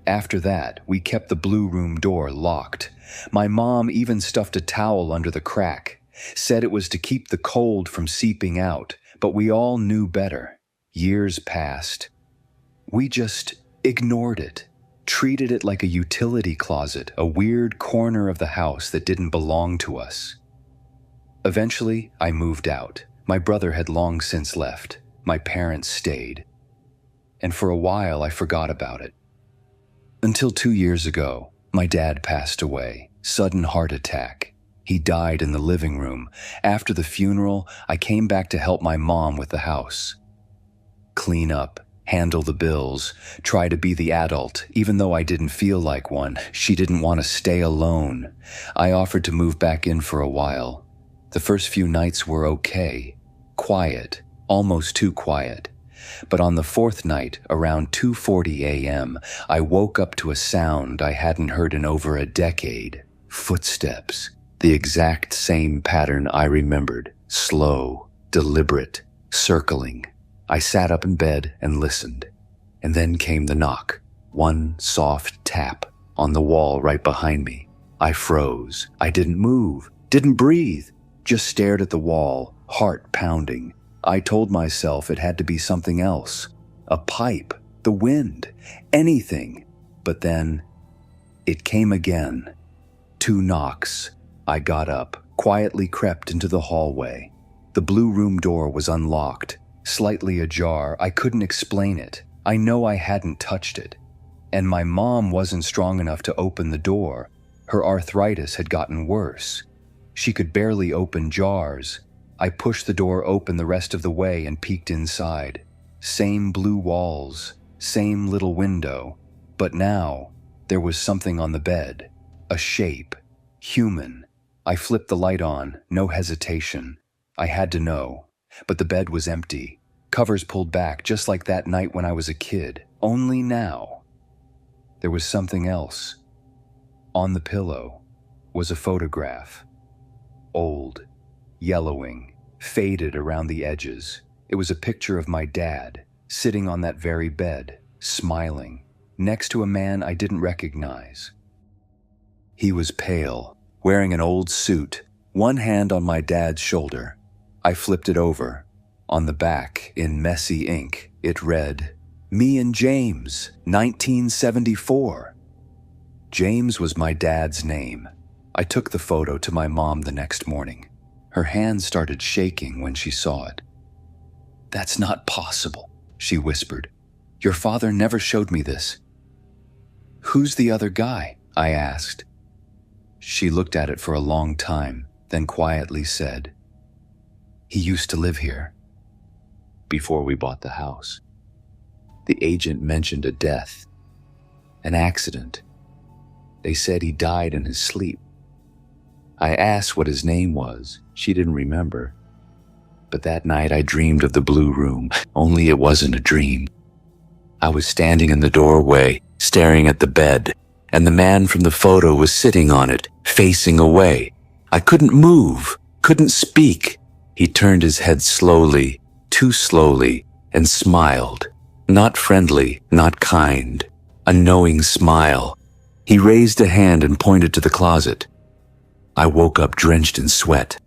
After that, we kept the blue room door locked. My mom even stuffed a towel under the crack, said it was to keep the cold from seeping out, but we all knew better. Years passed. We just ignored it, treated it like a utility closet, a weird corner of the house that didn't belong to us. Eventually, I moved out. My brother had long since left. My parents stayed. And for a while, I forgot about it. Until 2 years ago, my dad passed away. Sudden heart attack. He died in the living room. After the funeral, I came back to help my mom with the house. Clean up, handle the bills, try to be the adult, even though I didn't feel like one. She didn't want to stay alone. I offered to move back in for a while. The first few nights were okay. Quiet, almost too quiet. But on the fourth night, around 2:40 a.m., I woke up to a sound I hadn't heard in over a decade. Footsteps. The exact same pattern I remembered. Slow, deliberate, circling. I sat up in bed and listened. And then came the knock. One soft tap on the wall right behind me. I froze. I didn't move, didn't breathe, just stared at the wall, heart pounding. I told myself it had to be something else. A pipe, the wind, anything. But then, it came again. 2 knocks. I got up, quietly crept into the hallway. The blue room door was unlocked, slightly ajar. I couldn't explain it. I know I hadn't touched it. And my mom wasn't strong enough to open the door. Her arthritis had gotten worse. She could barely open jars. I pushed the door open the rest of the way and peeked inside. Same blue walls, same little window. But now, there was something on the bed. A shape. Human. I flipped the light on, no hesitation. I had to know. But the bed was empty. Covers pulled back, just like that night when I was a kid. Only now. There was something else. On the pillow was a photograph. Old. Yellowing. Faded around the edges. It was a picture of my dad, sitting on that very bed, smiling, next to a man I didn't recognize. He was pale, wearing an old suit, one hand on my dad's shoulder. I flipped it over. On the back, in messy ink, it read, "Me and James, 1974. James was my dad's name. I took the photo to my mom the next morning. Her hand started shaking when she saw it. "That's not possible," she whispered. "Your father never showed me this." "Who's the other guy?" I asked. She looked at it for a long time, then quietly said, "He used to live here." Before we bought the house. The agent mentioned a death, an accident. They said he died in his sleep. I asked what his name was. She didn't remember. But that night I dreamed of the blue room, only it wasn't a dream. I was standing in the doorway, staring at the bed, and the man from the photo was sitting on it, facing away. I couldn't move, couldn't speak. He turned his head slowly, too slowly, and smiled. Not friendly, not kind. A knowing smile. He raised a hand and pointed to the closet. I woke up drenched in sweat.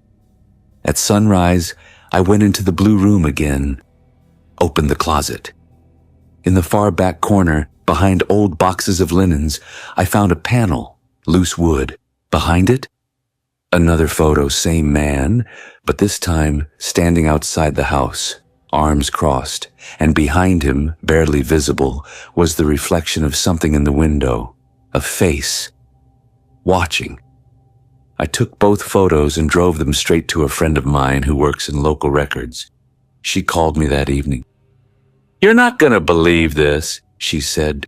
At sunrise, I went into the blue room again, opened the closet. In the far back corner, behind old boxes of linens, I found a panel, loose wood. Behind it, another photo, same man, but this time standing outside the house, arms crossed, and behind him, barely visible, was the reflection of something in the window, a face, watching. I took both photos and drove them straight to a friend of mine who works in local records. She called me that evening. "You're not gonna believe this," she said.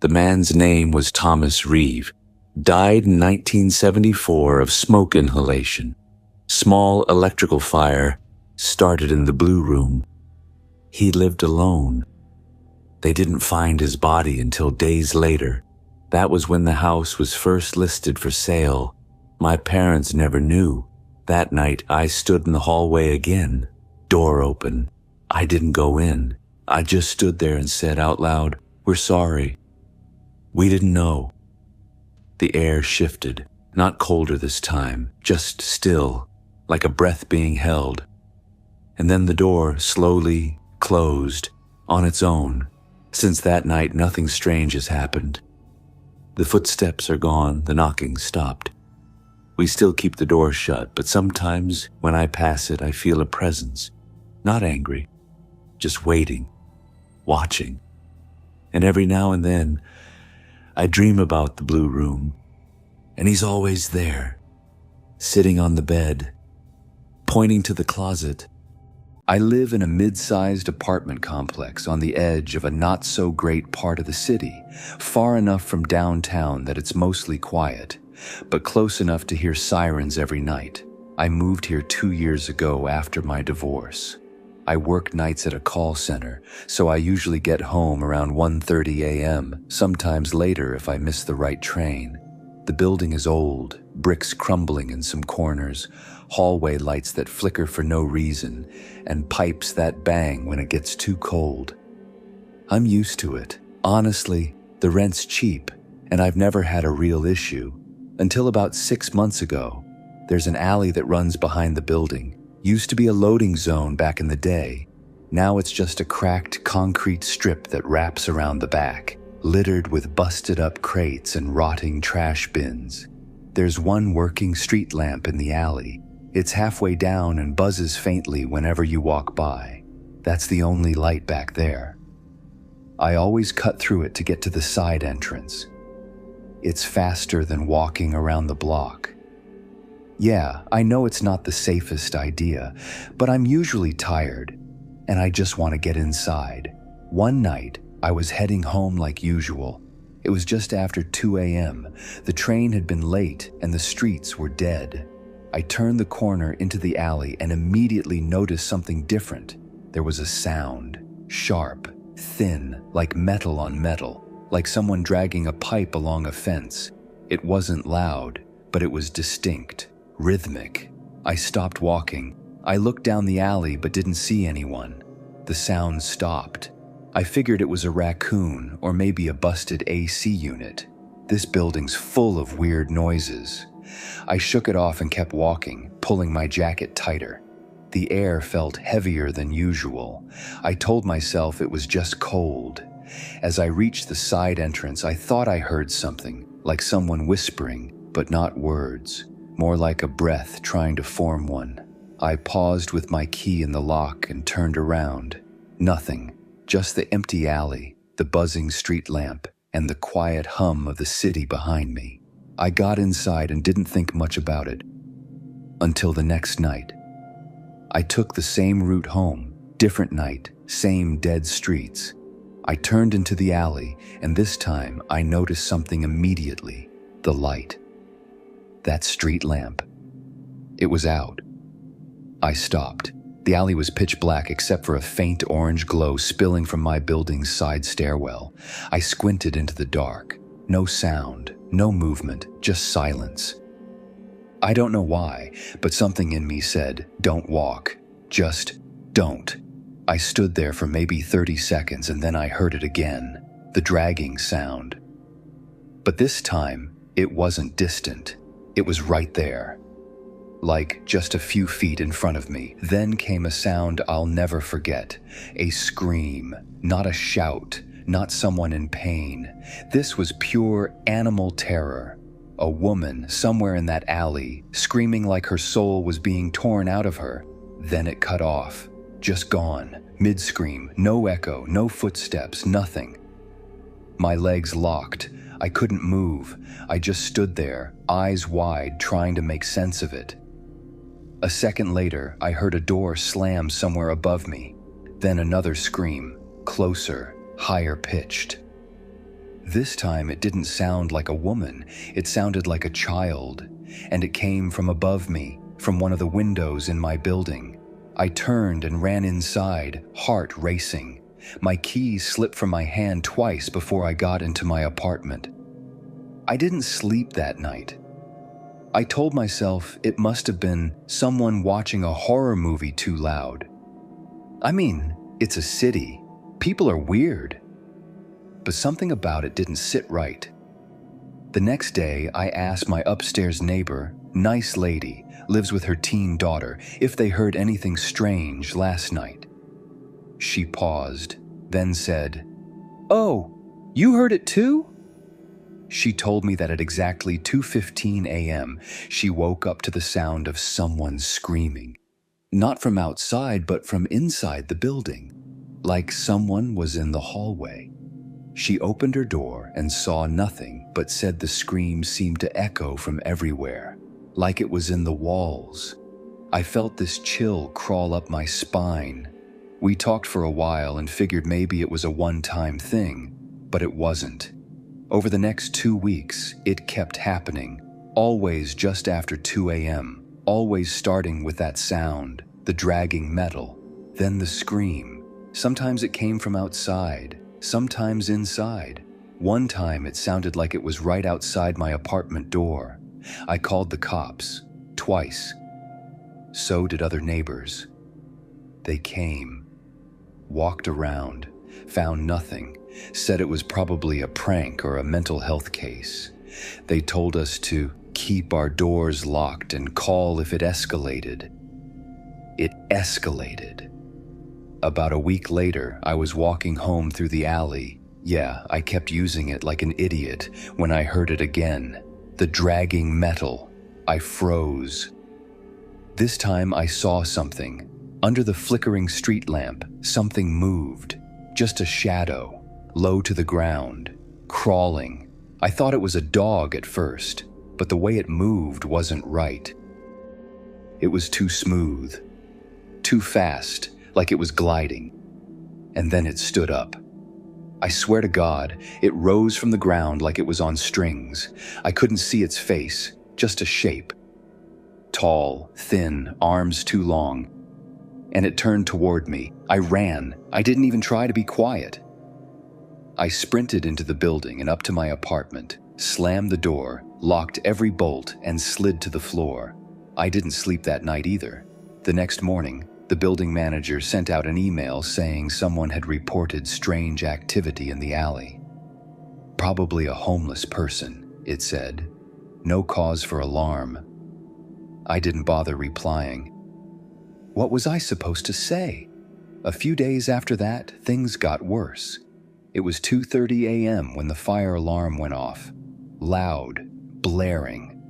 The man's name was Thomas Reeve. Died in 1974 of smoke inhalation. Small electrical fire started in the blue room. He lived alone. They didn't find his body until days later. That was when the house was first listed for sale. My parents never knew. That night, I stood in the hallway again, door open. I didn't go in. I just stood there and said out loud, "We're sorry. We didn't know." The air shifted, not colder this time, just still, like a breath being held. And then the door slowly closed on its own. Since that night, nothing strange has happened. The footsteps are gone, the knocking stopped. We still keep the door shut, but sometimes when I pass it, I feel a presence. Not angry, just waiting, watching. And every now and then, I dream about the blue room, and he's always there, sitting on the bed, pointing to the closet. I live in a mid-sized apartment complex on the edge of a not-so-great part of the city, far enough from downtown that it's mostly quiet, but close enough to hear sirens every night. I moved here 2 years ago after my divorce. I work nights at a call center, so I usually get home around 1:30 a.m., sometimes later if I miss the right train. The building is old, bricks crumbling in some corners, hallway lights that flicker for no reason, and pipes that bang when it gets too cold. I'm used to it. Honestly, the rent's cheap, and I've never had a real issue. Until about 6 months ago. There's an alley that runs behind the building. Used to be a loading zone back in the day. Now it's just a cracked concrete strip that wraps around the back, littered with busted-up crates and rotting trash bins. There's one working street lamp in the alley. It's halfway down and buzzes faintly whenever you walk by. That's the only light back there. I always cut through it to get to the side entrance. It's faster than walking around the block. Yeah, I know it's not the safest idea, but I'm usually tired, and I just want to get inside. One night, I was heading home like usual. It was just after 2 a.m. The train had been late, and the streets were dead. I turned the corner into the alley and immediately noticed something different. There was a sound, sharp, thin, like metal on metal, like someone dragging a pipe along a fence. It wasn't loud, but it was distinct, rhythmic. I stopped walking. I looked down the alley but didn't see anyone. The sound stopped. I figured it was a raccoon or maybe a busted AC unit. This building's full of weird noises. I shook it off and kept walking, pulling my jacket tighter. The air felt heavier than usual. I told myself it was just cold. As I reached the side entrance, I thought I heard something, like someone whispering, but not words, more like a breath trying to form one. I paused with my key in the lock and turned around. Nothing, just the empty alley, the buzzing street lamp, and the quiet hum of the city behind me. I got inside and didn't think much about it. Until the next night. I took the same route home, different night, same dead streets. I turned into the alley, and this time I noticed something immediately. The light. That street lamp. It was out. I stopped. The alley was pitch black except for a faint orange glow spilling from my building's side stairwell. I squinted into the dark. No sound, no movement, just silence. I don't know why, but something in me said, "Don't walk. Just don't." I stood there for maybe 30 seconds and then I heard it again, the dragging sound. But this time, it wasn't distant. It was right there, like just a few feet in front of me. Then came a sound I'll never forget, a scream, not a shout, not someone in pain. This was pure animal terror. A woman somewhere in that alley, screaming like her soul was being torn out of her. Then it cut off, just gone, mid-scream, no echo, no footsteps, nothing. My legs locked. I couldn't move. I just stood there, eyes wide, trying to make sense of it. A second later, I heard a door slam somewhere above me. Then another scream, closer, higher pitched. This time it didn't sound like a woman, it sounded like a child, and it came from above me, from one of the windows in my building. I turned and ran inside, heart racing. My keys slipped from my hand twice before I got into my apartment. I didn't sleep that night. I told myself it must have been someone watching a horror movie too loud. I mean, it's a city. People are weird. But something about it didn't sit right. The next day, I asked my upstairs neighbor, nice lady, lives with her teen daughter, if they heard anything strange last night. She paused, then said, "Oh, you heard it too?" She told me that at exactly 2:15 a.m., she woke up to the sound of someone screaming. Not from outside, but from inside the building, like someone was in the hallway. She opened her door and saw nothing, but said the scream seemed to echo from everywhere, like it was in the walls. I felt this chill crawl up my spine. We talked for a while and figured maybe it was a one-time thing, but it wasn't. Over the next 2 weeks, it kept happening, always just after 2 a.m., always starting with that sound, the dragging metal, then the scream. Sometimes it came from outside, sometimes inside. One time it sounded like it was right outside my apartment door. I called the cops, twice. So did other neighbors. They came, walked around, found nothing, said it was probably a prank or a mental health case. They told us to keep our doors locked and call if it escalated. It escalated. About a week later, I was walking home through the alley. Yeah, I kept using it like an idiot when I heard it again. The dragging metal. I froze. This time I saw something. Under the flickering street lamp, something moved. Just a shadow, low to the ground, crawling. I thought it was a dog at first, but the way it moved wasn't right. It was too smooth, too fast, like it was gliding. And then it stood up. I swear to God, it rose from the ground like it was on strings. I couldn't see its face, just a shape. Tall, thin, arms too long. And it turned toward me. I ran. I didn't even try to be quiet. I sprinted into the building and up to my apartment, slammed the door, locked every bolt, and slid to the floor. I didn't sleep that night either. The next morning, the building manager sent out an email saying someone had reported strange activity in the alley. Probably a homeless person, it said. No cause for alarm. I didn't bother replying. What was I supposed to say? A few days after that, things got worse. It was 2:30 a.m. when the fire alarm went off. Loud, blaring.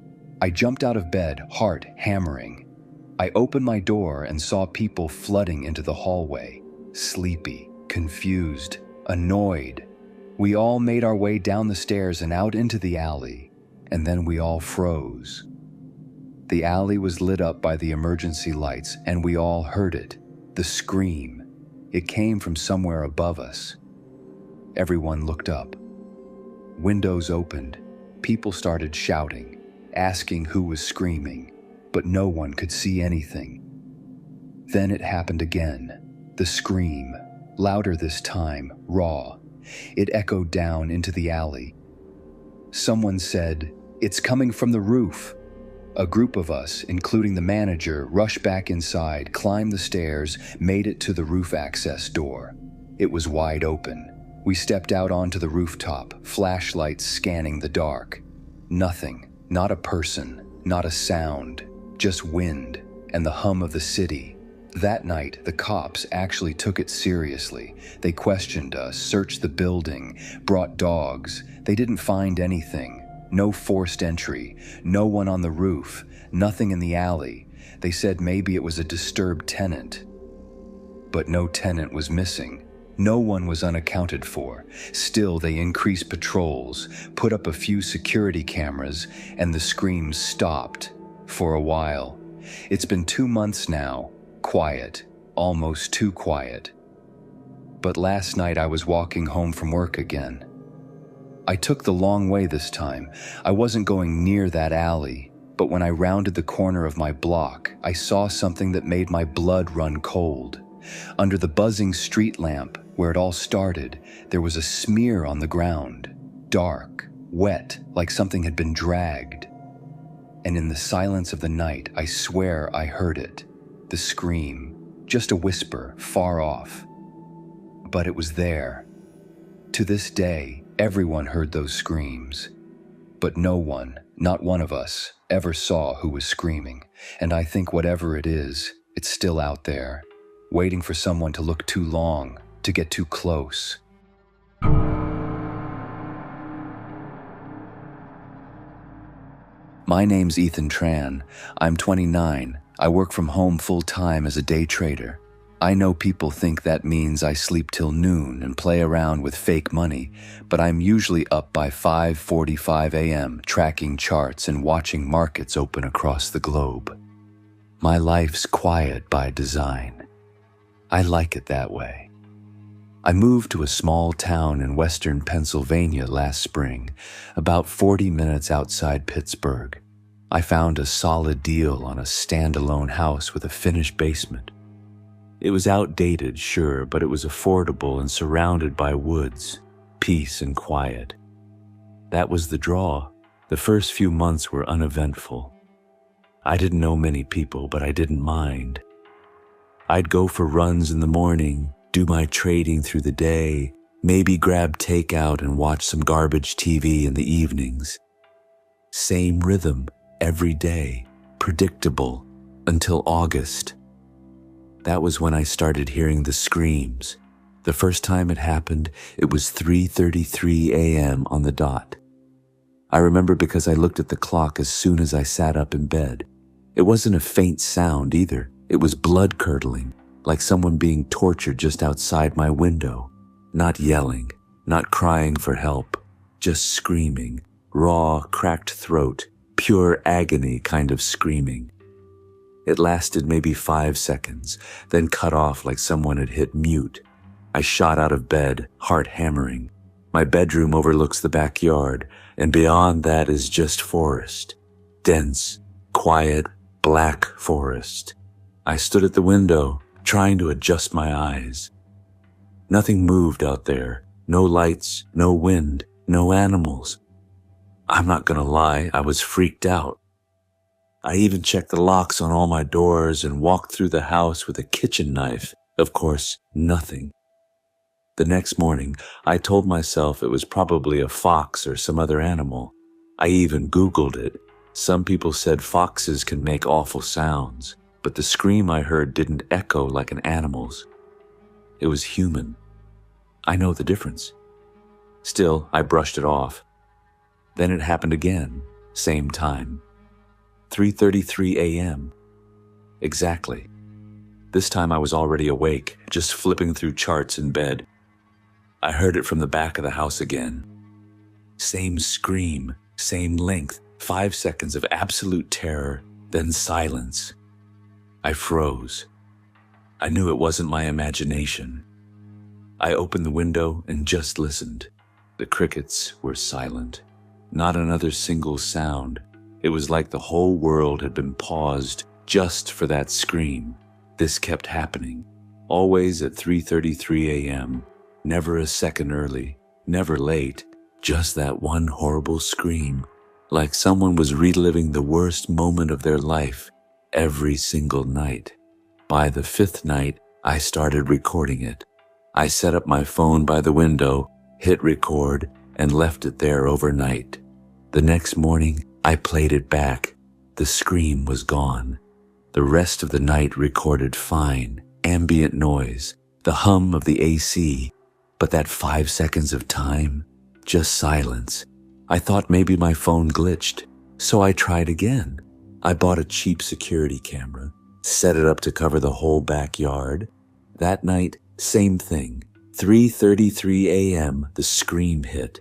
I jumped out of bed, heart hammering. I opened my door and saw people flooding into the hallway. Sleepy, confused, annoyed. We all made our way down the stairs and out into the alley, and then we all froze. The alley was lit up by the emergency lights, and we all heard it. The scream. It came from somewhere above us. Everyone looked up. Windows opened. People started shouting, asking who was screaming, but no one could see anything. Then it happened again. The scream, louder this time, raw. It echoed down into the alley. Someone said, "It's coming from the roof." A group of us, including the manager, rushed back inside, climbed the stairs, made it to the roof access door. It was wide open. We stepped out onto the rooftop, flashlights scanning the dark. Nothing, not a person, not a sound, just wind and the hum of the city. That night, the cops actually took it seriously. They questioned us, searched the building, brought dogs. They didn't find anything. No forced entry, no one on the roof, nothing in the alley. They said maybe it was a disturbed tenant. But no tenant was missing. No one was unaccounted for. Still, they increased patrols, put up a few security cameras, and the screams stopped for a while. It's been 2 months now. Quiet, almost too quiet. But last night I was walking home from work again. I took the long way this time. I wasn't going near that alley, but when I rounded the corner of my block, I saw something that made my blood run cold. Under the buzzing street lamp, where it all started, there was a smear on the ground, dark, wet, like something had been dragged. And in the silence of the night, I swear I heard it. The scream, just a whisper, far off. But it was there. To this day, everyone heard those screams. But no one, not one of us, ever saw who was screaming. And I think whatever it is, it's still out there, waiting for someone to look too long, to get too close. My name's Ethan Tran. I'm 29. I work from home full-time as a day trader. I know people think that means I sleep till noon and play around with fake money, but I'm usually up by 5:45 a.m. tracking charts and watching markets open across the globe. My life's quiet by design. I like it that way. I moved to a small town in western Pennsylvania last spring, about 40 minutes outside Pittsburgh. I found a solid deal on a standalone house with a finished basement. It was outdated, sure, but it was affordable and surrounded by woods, peace and quiet. That was the draw. The first few months were uneventful. I didn't know many people, but I didn't mind. I'd go for runs in the morning, do my trading through the day, maybe grab takeout and watch some garbage TV in the evenings. Same rhythm every day, predictable, until August. That was when I started hearing the screams. The first time it happened, it was 3:33 a.m. on the dot. I remember because I looked at the clock as soon as I sat up in bed. It wasn't a faint sound either. It was blood-curdling, like someone being tortured just outside my window. Not yelling, not crying for help, just screaming, raw, cracked throat, pure agony kind of screaming. It lasted maybe 5 seconds, then cut off like someone had hit mute. I shot out of bed, heart hammering. My bedroom overlooks the backyard, and beyond that is just forest. Dense, quiet, black forest. I stood at the window, trying to adjust my eyes. Nothing moved out there. No lights, no wind, no animals. I'm not gonna lie, I was freaked out. I even checked the locks on all my doors and walked through the house with a kitchen knife. Of course, nothing. The next morning, I told myself it was probably a fox or some other animal. I even Googled it. Some people said foxes can make awful sounds, but the scream I heard didn't echo like an animal's. It was human. I know the difference. Still, I brushed it off. Then it happened again, same time. 3:33 a.m. Exactly. This time I was already awake, just flipping through charts in bed. I heard it from the back of the house again. Same scream, same length, 5 seconds of absolute terror, then silence. I froze. I knew it wasn't my imagination. I opened the window and just listened. The crickets were silent. Not another single sound. It was like the whole world had been paused just for that scream. this kept happening, always at 3:33 a.m., never a second early, never late, just that one horrible scream, like someone was reliving the worst moment of their life every single night. By the fifth night, I started recording it. I set up my phone by the window, hit record, and left it there overnight. The next morning, I played it back. The scream was gone. The rest of the night recorded fine, ambient noise, the hum of the AC, but that 5 seconds of time, just silence. I thought maybe my phone glitched, so I tried again. I bought a cheap security camera, set it up to cover the whole backyard. That night, same thing. 3:33 a.m., the scream hit.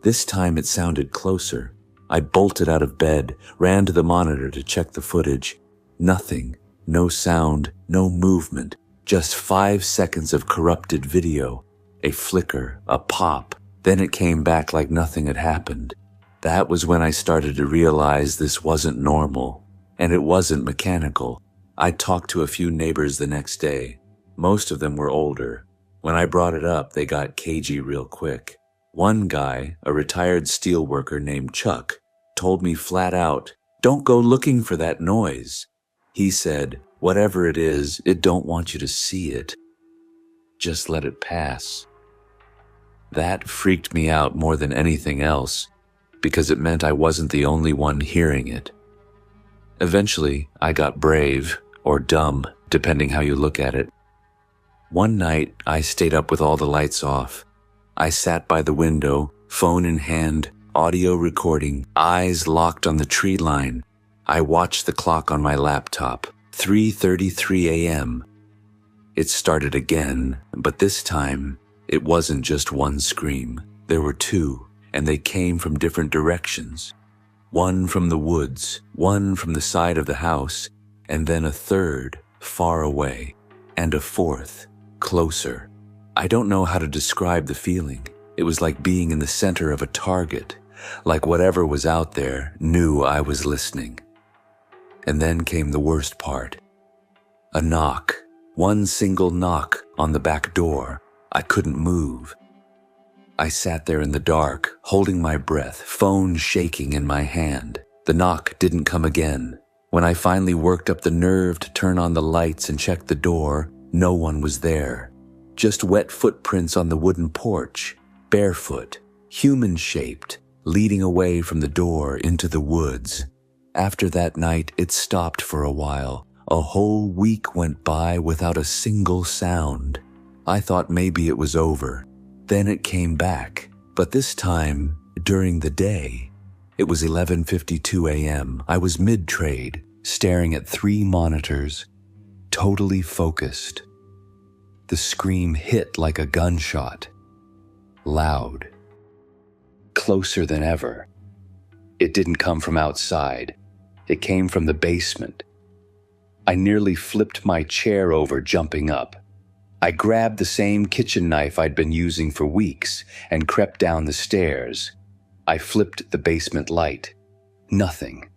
This time it sounded closer. I bolted out of bed, ran to the monitor to check the footage. Nothing, no sound, no movement, just 5 seconds of corrupted video. A flicker, a pop, then it came back like nothing had happened. That was when I started to realize this wasn't normal, and it wasn't mechanical. I talked to a few neighbors the next day. Most of them were older. When I brought it up, they got cagey real quick. One guy, a retired steel worker named Chuck, told me flat out, "Don't go looking for that noise." He said, "Whatever it is, it don't want you to see it. Just let it pass." That freaked me out more than anything else, because it meant I wasn't the only one hearing it. Eventually, I got brave, or dumb, depending how you look at it. One night, I stayed up with all the lights off. I sat by the window, phone in hand, audio recording, eyes locked on the tree line. I watched the clock on my laptop, 3:33 a.m. It started again, but this time, it wasn't just one scream. There were two, and they came from different directions. One from the woods, one from the side of the house, and then a third, far away, and a fourth, closer. I don't know how to describe the feeling. It was like being in the center of a target, like whatever was out there knew I was listening. And then came the worst part. A knock, one single knock on the back door. I couldn't move. I sat there in the dark, holding my breath, phone shaking in my hand. The knock didn't come again. When I finally worked up the nerve to turn on the lights and check the door, no one was there. Just wet footprints on the wooden porch, barefoot, human-shaped, leading away from the door into the woods. After that night, it stopped for a while. A whole week went by without a single sound. I thought maybe it was over. Then it came back, but this time, during the day. It was 11:52 a.m. I was mid-trade, staring at 3 monitors, totally focused. The scream hit like a gunshot. Loud. Closer than ever. It didn't come from outside. It came from the basement. I nearly flipped my chair over, jumping up. I grabbed the same kitchen knife I'd been using for weeks and crept down the stairs. I flipped the basement light. Nothing.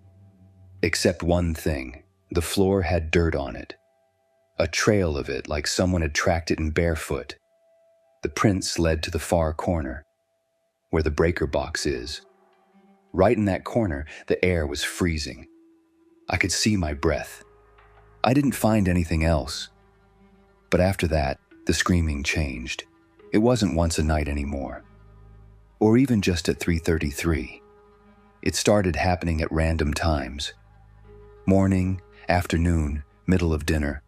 Except one thing. The floor had dirt on it. A trail of it, like someone had tracked it in barefoot. The prints led to the far corner, where the breaker box is. Right in that corner, the air was freezing. I could see my breath. I didn't find anything else. But after that, the screaming changed. It wasn't once a night anymore. Or even just at 3:33. It started happening at random times. Morning, afternoon, middle of dinner.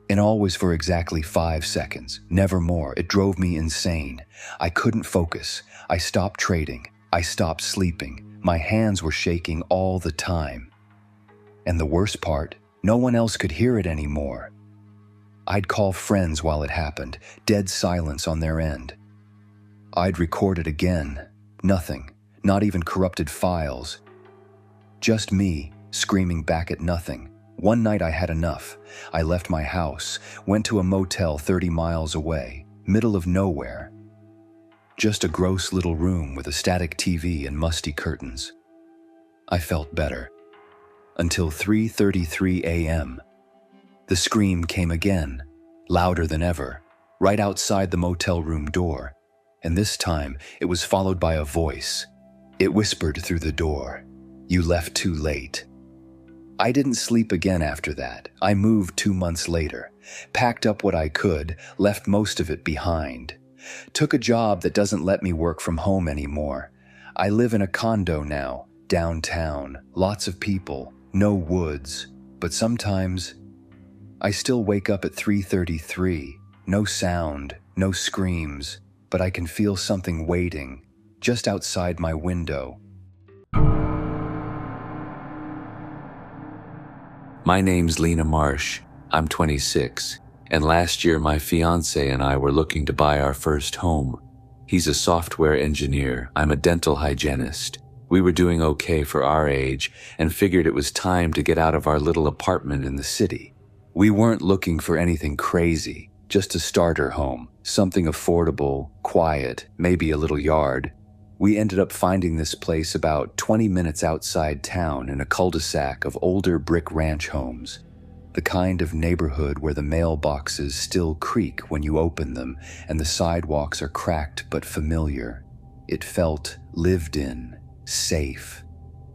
And always for exactly 5 seconds, never more. It drove me insane. I couldn't focus. I stopped trading. I stopped sleeping. My hands were shaking all the time. And the worst part, no one else could hear it anymore. I'd call friends while it happened, dead silence on their end. I'd record it again. Nothing, not even corrupted files. Just me, screaming back at nothing. One night I had enough. I left my house, went to a motel 30 miles away, middle of nowhere. Just a gross little room with a static TV and musty curtains. I felt better. Until 3:33 a.m. The scream came again, louder than ever, right outside the motel room door, and this time it was followed by a voice. It whispered through the door, "You left too late." I didn't sleep again after that. I moved 2 months later, packed up what I could, left most of it behind. Took a job that doesn't let me work from home anymore. I live in a condo now, downtown, lots of people, no woods, but sometimes I still wake up at 3:33, no sound, no screams, but I can feel something waiting, just outside my window. My name's Lena Marsh. I'm 26, and last year my fiance and I were looking to buy our first home. He's a software engineer. I'm a dental hygienist. We were doing okay for our age and figured it was time to get out of our little apartment in the city. We weren't looking for anything crazy, just a starter home, something affordable, quiet, maybe a little yard. We ended up finding this place about 20 minutes outside town in a cul-de-sac of older brick ranch homes. The kind of neighborhood where the mailboxes still creak when you open them and the sidewalks are cracked but familiar. It felt lived in, safe.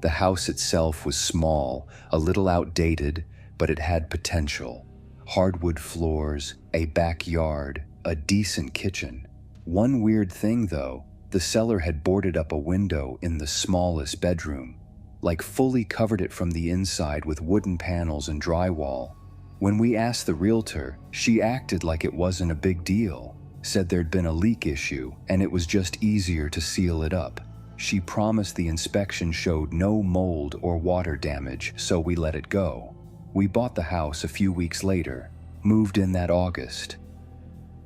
The house itself was small, a little outdated, but it had potential. Hardwood floors, a backyard, a decent kitchen. One weird thing though, the seller had boarded up a window in the smallest bedroom, like fully covered it from the inside with wooden panels and drywall. When we asked the realtor, she acted like it wasn't a big deal, said there'd been a leak issue and it was just easier to seal it up. She promised the inspection showed no mold or water damage, so we let it go. We bought the house a few weeks later, moved in that August.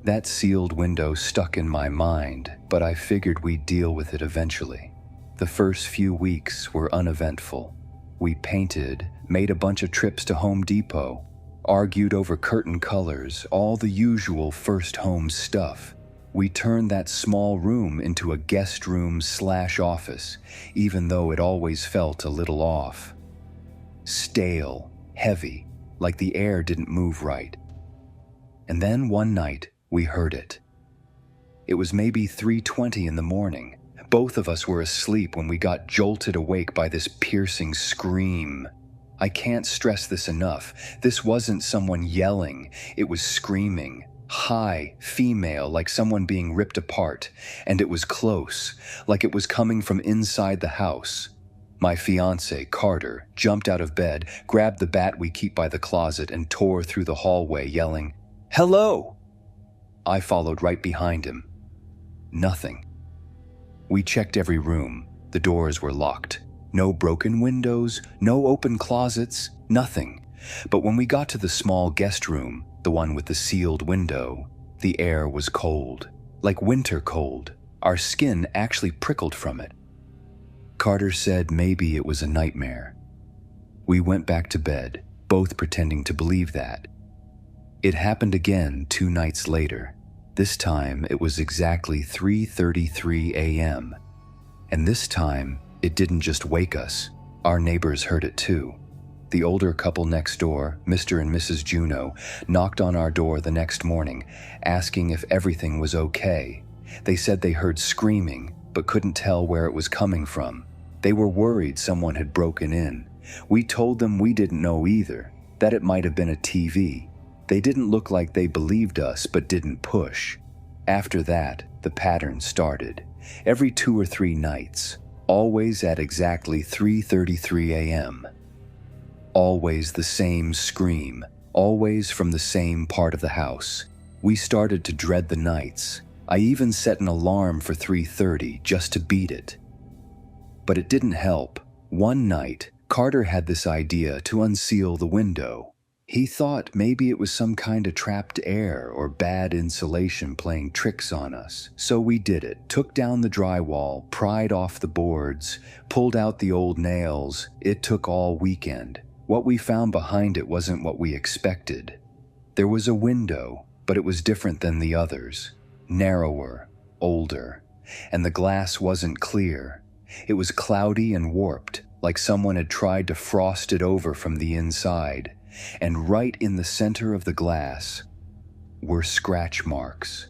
That sealed window stuck in my mind, but I figured we'd deal with it eventually. The first few weeks were uneventful. We painted, made a bunch of trips to Home Depot, argued over curtain colors, all the usual first home stuff. We turned that small room into a guest room/office, even though it always felt a little off. Stale, heavy, like the air didn't move right. And then one night, we heard it. It was maybe 3:20 in the morning. Both of us were asleep when we got jolted awake by this piercing scream. I can't stress this enough. This wasn't someone yelling. It was screaming. High, female, like someone being ripped apart. And it was close, like it was coming from inside the house. My fiance, Carter, jumped out of bed, grabbed the bat we keep by the closet, and tore through the hallway yelling, "Hello!" I followed right behind him. Nothing. We checked every room. The doors were locked. No broken windows, no open closets, nothing. But when we got to the small guest room, the one with the sealed window, the air was cold, like winter cold. Our skin actually prickled from it. Carter said maybe it was a nightmare. We went back to bed, both pretending to believe that. It happened again 2 nights later. This time it was exactly 3:33 a.m. And this time it didn't just wake us. Our neighbors heard it too. The older couple next door, Mr. and Mrs. Juno, knocked on our door the next morning, asking if everything was okay. They said they heard screaming, but couldn't tell where it was coming from. They were worried someone had broken in. We told them we didn't know either, that it might have been a TV. They didn't look like they believed us, but didn't push. After that, the pattern started. Every 2 or 3 nights, always at exactly 3:33 a.m. Always the same scream, always from the same part of the house. We started to dread the nights. I even set an alarm for 3:30 just to beat it. But it didn't help. One night, Carter had this idea to unseal the window. He thought maybe it was some kind of trapped air or bad insulation playing tricks on us. So we did it, took down the drywall, pried off the boards, pulled out the old nails. It took all weekend. What we found behind it wasn't what we expected. There was a window, but it was different than the others. Narrower, older, and the glass wasn't clear. It was cloudy and warped, like someone had tried to frost it over from the inside. and right in the center of the glass were scratch marks.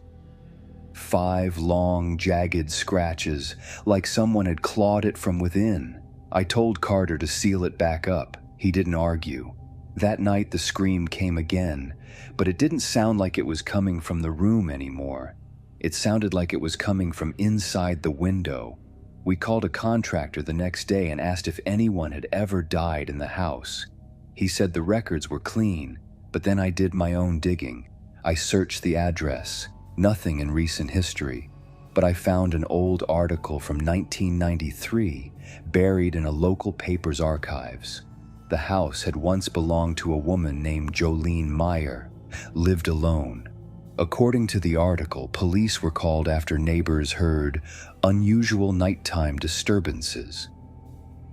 5 long, jagged scratches, like someone had clawed it from within. I told Carter to seal it back up. He didn't argue. That night the scream came again, but it didn't sound like it was coming from the room anymore. It sounded like it was coming from inside the window. We called a contractor the next day and asked if anyone had ever died in the house. He said the records were clean, but then I did my own digging. I searched the address. Nothing in recent history, but I found an old article from 1993 buried in a local paper's archives. The house had once belonged to a woman named Jolene Meyer, lived alone. According to the article, police were called after neighbors heard unusual nighttime disturbances.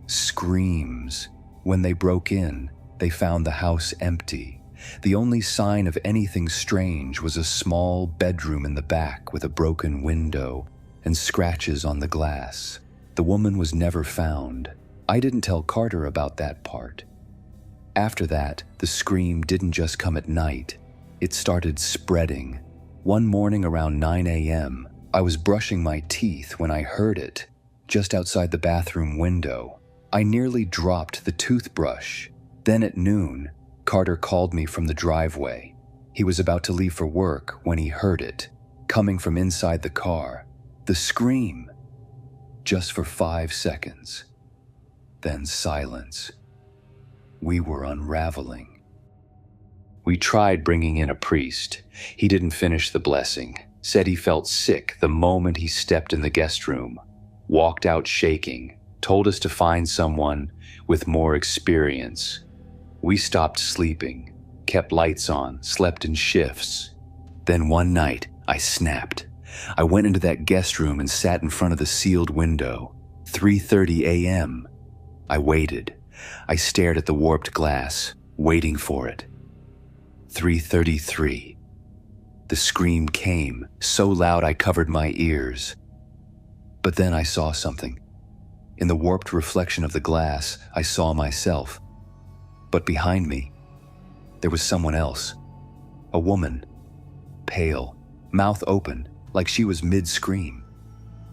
Screams. When they broke in, they found the house empty. The only sign of anything strange was a small bedroom in the back with a broken window and scratches on the glass. The woman was never found. I didn't tell Carter about that part. After that, the scream didn't just come at night. It started spreading. One morning around 9 a.m., I was brushing my teeth when I heard it, just outside the bathroom window. I nearly dropped the toothbrush. Then at noon, Carter called me from the driveway. He was about to leave for work when he heard it, coming from inside the car. The scream. Just for 5 seconds. Then silence. We were unraveling. We tried bringing in a priest. He didn't finish the blessing. Said he felt sick the moment he stepped in the guest room. Walked out shaking. Told us to find someone with more experience. We stopped sleeping, kept lights on, slept in shifts. Then one night, I snapped. I went into that guest room and sat in front of the sealed window. 3:30 a.m. I waited. I stared at the warped glass, waiting for it. 3:33. The scream came, so loud I covered my ears. But then I saw something. In the warped reflection of the glass, I saw myself. But behind me, there was someone else. A woman. Pale, mouth open, like she was mid-scream.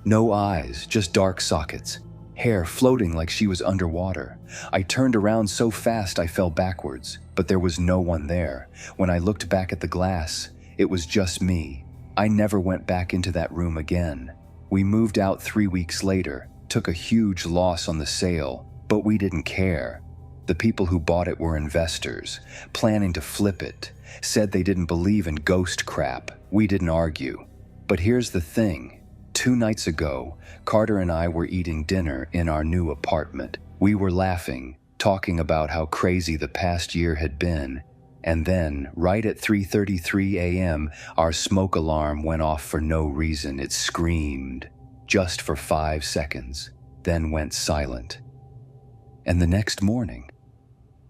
No eyes, just dark sockets. Hair floating like she was underwater. I turned around so fast I fell backwards, but there was no one there. When I looked back at the glass, it was just me. I never went back into that room again. We moved out 3 weeks later, took a huge loss on the sale, but we didn't care. The people who bought it were investors, planning to flip it, said they didn't believe in ghost crap. We didn't argue. But here's the thing. 2 nights ago, Carter and I were eating dinner in our new apartment. We were laughing, talking about how crazy the past year had been, and then, right at 3:33 a.m., our smoke alarm went off for no reason. It screamed, just for 5 seconds, then went silent. And the next morning,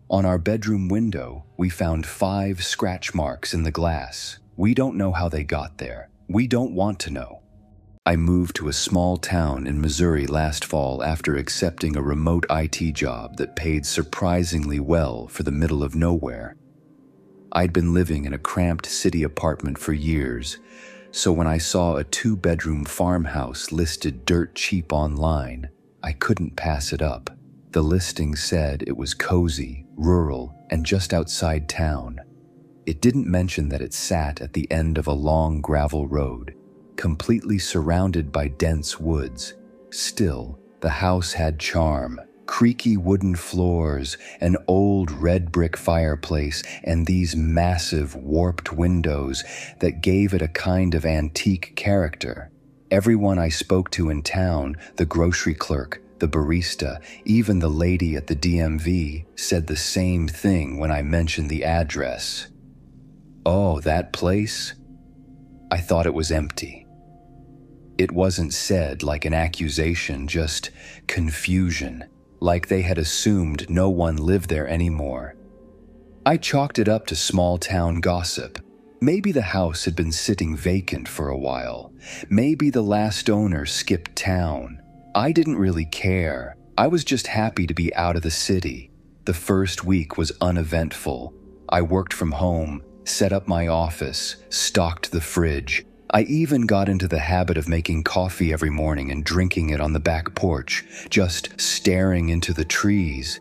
on our bedroom window, we found 5 scratch marks in the glass. We don't know how they got there. We don't want to know. I moved to a small town in Missouri last fall after accepting a remote IT job that paid surprisingly well for the middle of nowhere. I'd been living in a cramped city apartment for years, so when I saw a 2-bedroom farmhouse listed dirt cheap online, I couldn't pass it up. The listing said it was cozy, rural, and just outside town. It didn't mention that it sat at the end of a long gravel road, completely surrounded by dense woods. Still, the house had charm. Creaky wooden floors, an old red brick fireplace, and these massive warped windows that gave it a kind of antique character. Everyone I spoke to in town, the grocery clerk, the barista, even the lady at the DMV, said the same thing when I mentioned the address. Oh, that place? I thought it was empty. It wasn't said like an accusation, just confusion, like they had assumed no one lived there anymore. I chalked it up to small-town gossip. Maybe the house had been sitting vacant for a while. Maybe the last owner skipped town. I didn't really care. I was just happy to be out of the city. The first week was uneventful. I worked from home, set up my office, stocked the fridge. I even got into the habit of making coffee every morning and drinking it on the back porch, just staring into the trees.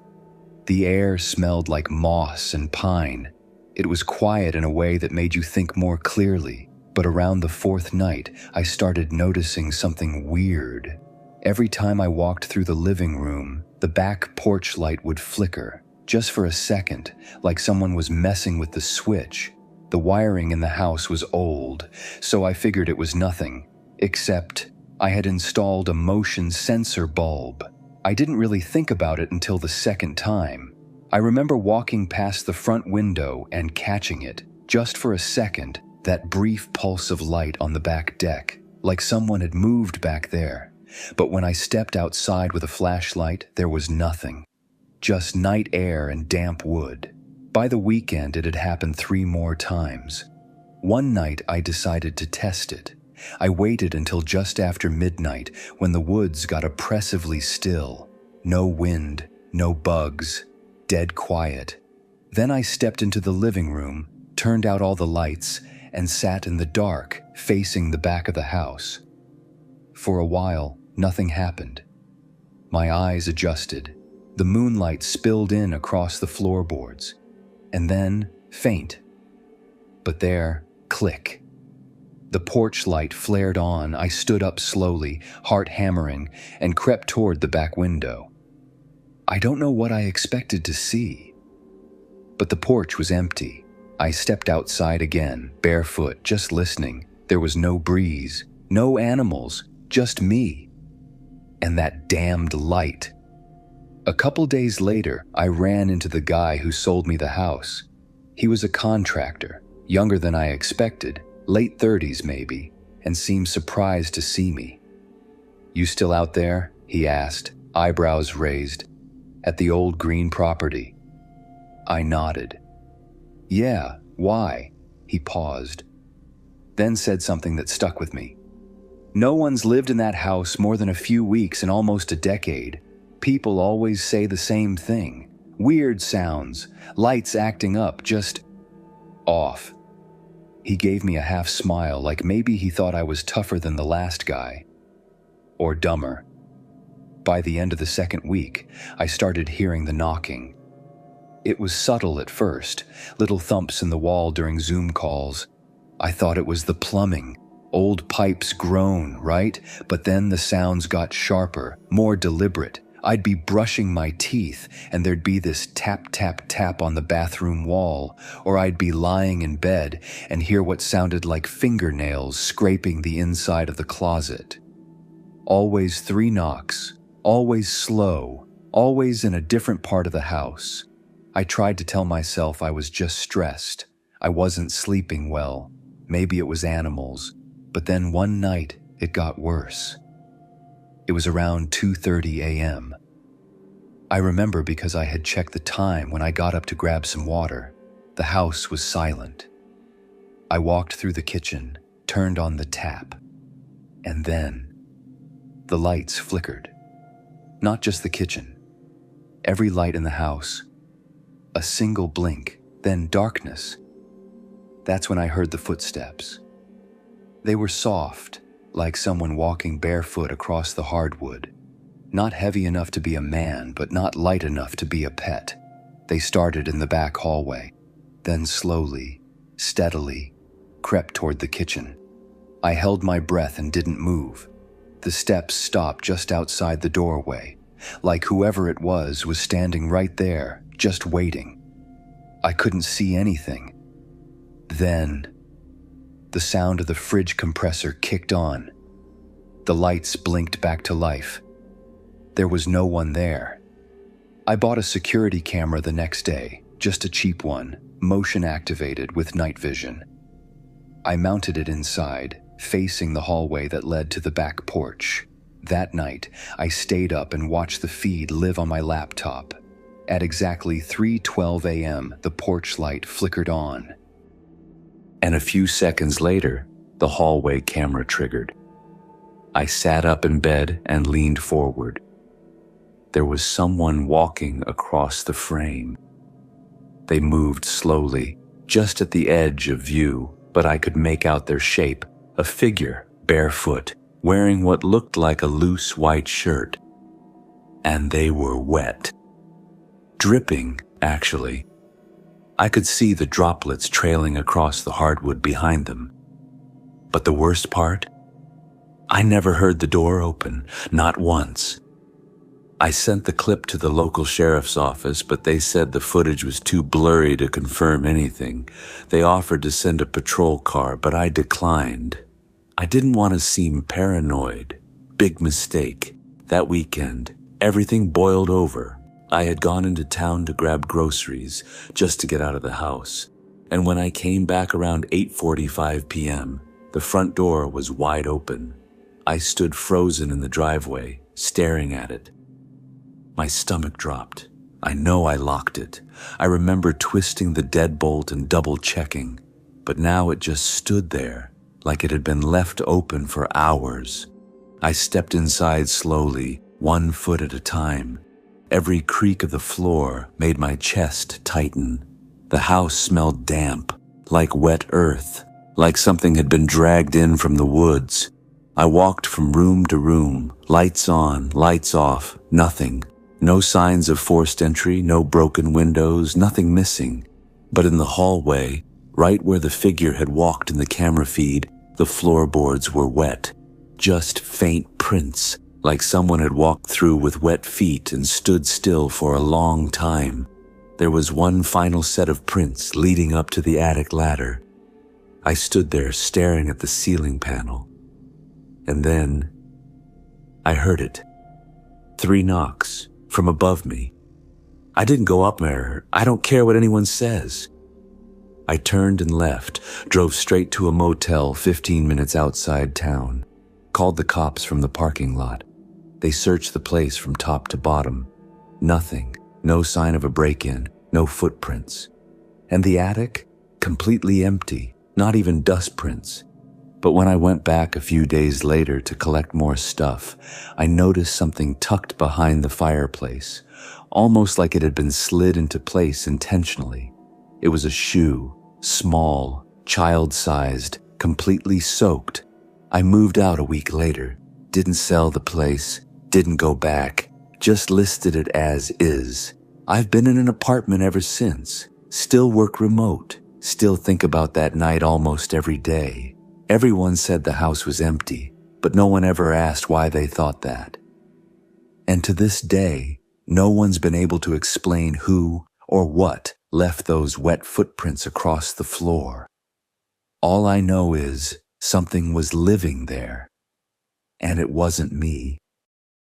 The air smelled like moss and pine. It was quiet in a way that made you think more clearly, but around the fourth night, I started noticing something weird. Every time I walked through the living room, the back porch light would flicker, just for a second, like someone was messing with the switch. The wiring in the house was old, so I figured it was nothing, except I had installed a motion sensor bulb. I didn't really think about it until the second time. I remember walking past the front window and catching it, just for a second, that brief pulse of light on the back deck, like someone had moved back there. But when I stepped outside with a flashlight, there was nothing. Just night air and damp wood. By the weekend, it had happened 3 more times. One night, I decided to test it. I waited until just after midnight when the woods got oppressively still. No wind, no bugs, dead quiet. Then I stepped into the living room, turned out all the lights, and sat in the dark, facing the back of the house. For a while, nothing happened. My eyes adjusted. The moonlight spilled in across the floorboards. And then, faint. But there, click. The porch light flared on. I stood up slowly, heart hammering, and crept toward the back window. I don't know what I expected to see. But the porch was empty. I stepped outside again, barefoot, just listening. There was no breeze, no animals, just me. And that damned light. A couple days later, I ran into the guy who sold me the house. He was a contractor, younger than I expected, late 30s maybe, and seemed surprised to see me. "You still out there?" he asked, eyebrows raised. "At the old green property?" I nodded. "Yeah, why?" He paused, then said something that stuck with me. "No one's lived in that house more than a few weeks in almost a decade. People always say the same thing. Weird sounds, lights acting up, just off." He gave me a half smile, like maybe he thought I was tougher than the last guy. Or dumber. By the end of the second week, I started hearing the knocking. It was subtle at first, little thumps in the wall during Zoom calls. I thought it was the plumbing. Old pipes groan, right? But then the sounds got sharper, more deliberate. I'd be brushing my teeth, and there'd be this tap, tap, tap on the bathroom wall, or I'd be lying in bed and hear what sounded like fingernails scraping the inside of the closet. Always 3 knocks, always slow, always in a different part of the house. I tried to tell myself I was just stressed. I wasn't sleeping well. Maybe it was animals. But then one night, it got worse. It was around 2:30 a.m. I remember because I had checked the time when I got up to grab some water. The house was silent. I walked through the kitchen, turned on the tap, and then the lights flickered. Not just the kitchen. Every light in the house. A single blink, then darkness. That's when I heard the footsteps. They were soft, like someone walking barefoot across the hardwood. Not heavy enough to be a man, but not light enough to be a pet. They started in the back hallway, then slowly, steadily, crept toward the kitchen. I held my breath and didn't move. The steps stopped just outside the doorway, like whoever it was standing right there, just waiting. I couldn't see anything. Then, the sound of the fridge compressor kicked on. The lights blinked back to life. There was no one there. I bought a security camera the next day, just a cheap one, motion activated with night vision. I mounted it inside, facing the hallway that led to the back porch. That night, I stayed up and watched the feed live on my laptop. At exactly 3:12 a.m., the porch light flickered on. And a few seconds later, the hallway camera triggered. I sat up in bed and leaned forward. There was someone walking across the frame. They moved slowly, just at the edge of view, but I could make out their shape, a figure, barefoot, wearing what looked like a loose white shirt. And they were wet. Dripping, actually. I could see the droplets trailing across the hardwood behind them. But the worst part? I never heard the door open, not once. I sent the clip to the local sheriff's office, but they said the footage was too blurry to confirm anything. They offered to send a patrol car, but I declined. I didn't want to seem paranoid. Big mistake. That weekend, everything boiled over. I had gone into town to grab groceries, just to get out of the house. And when I came back around 8:45 p.m., the front door was wide open. I stood frozen in the driveway, staring at it. My stomach dropped. I know I locked it. I remember twisting the deadbolt and double-checking, but now it just stood there, like it had been left open for hours. I stepped inside slowly, 1 foot at a time. Every creak of the floor made my chest tighten. The house smelled damp, like wet earth, like something had been dragged in from the woods. I walked from room to room, lights on, lights off, nothing. No signs of forced entry, no broken windows, nothing missing. But in the hallway, right where the figure had walked in the camera feed, the floorboards were wet. Just faint prints, like someone had walked through with wet feet and stood still for a long time. There was one final set of prints leading up to the attic ladder. I stood there staring at the ceiling panel. And then I heard it. 3 knocks. From above me. I didn't go up there. I don't care what anyone says. I turned and left, drove straight to a motel 15 minutes outside town, called the cops from the parking lot. They searched the place from top to bottom. Nothing, no sign of a break-in, no footprints. And the attic? Completely empty, not even dust prints. But when I went back a few days later to collect more stuff, I noticed something tucked behind the fireplace, almost like it had been slid into place intentionally. It was a shoe, small, child-sized, completely soaked. I moved out a week later, didn't sell the place, didn't go back, just listed it as is. I've been in an apartment ever since, still work remote, still think about that night almost every day. Everyone said the house was empty, but no one ever asked why they thought that. And to this day, no one's been able to explain who or what left those wet footprints across the floor. All I know is something was living there, and it wasn't me.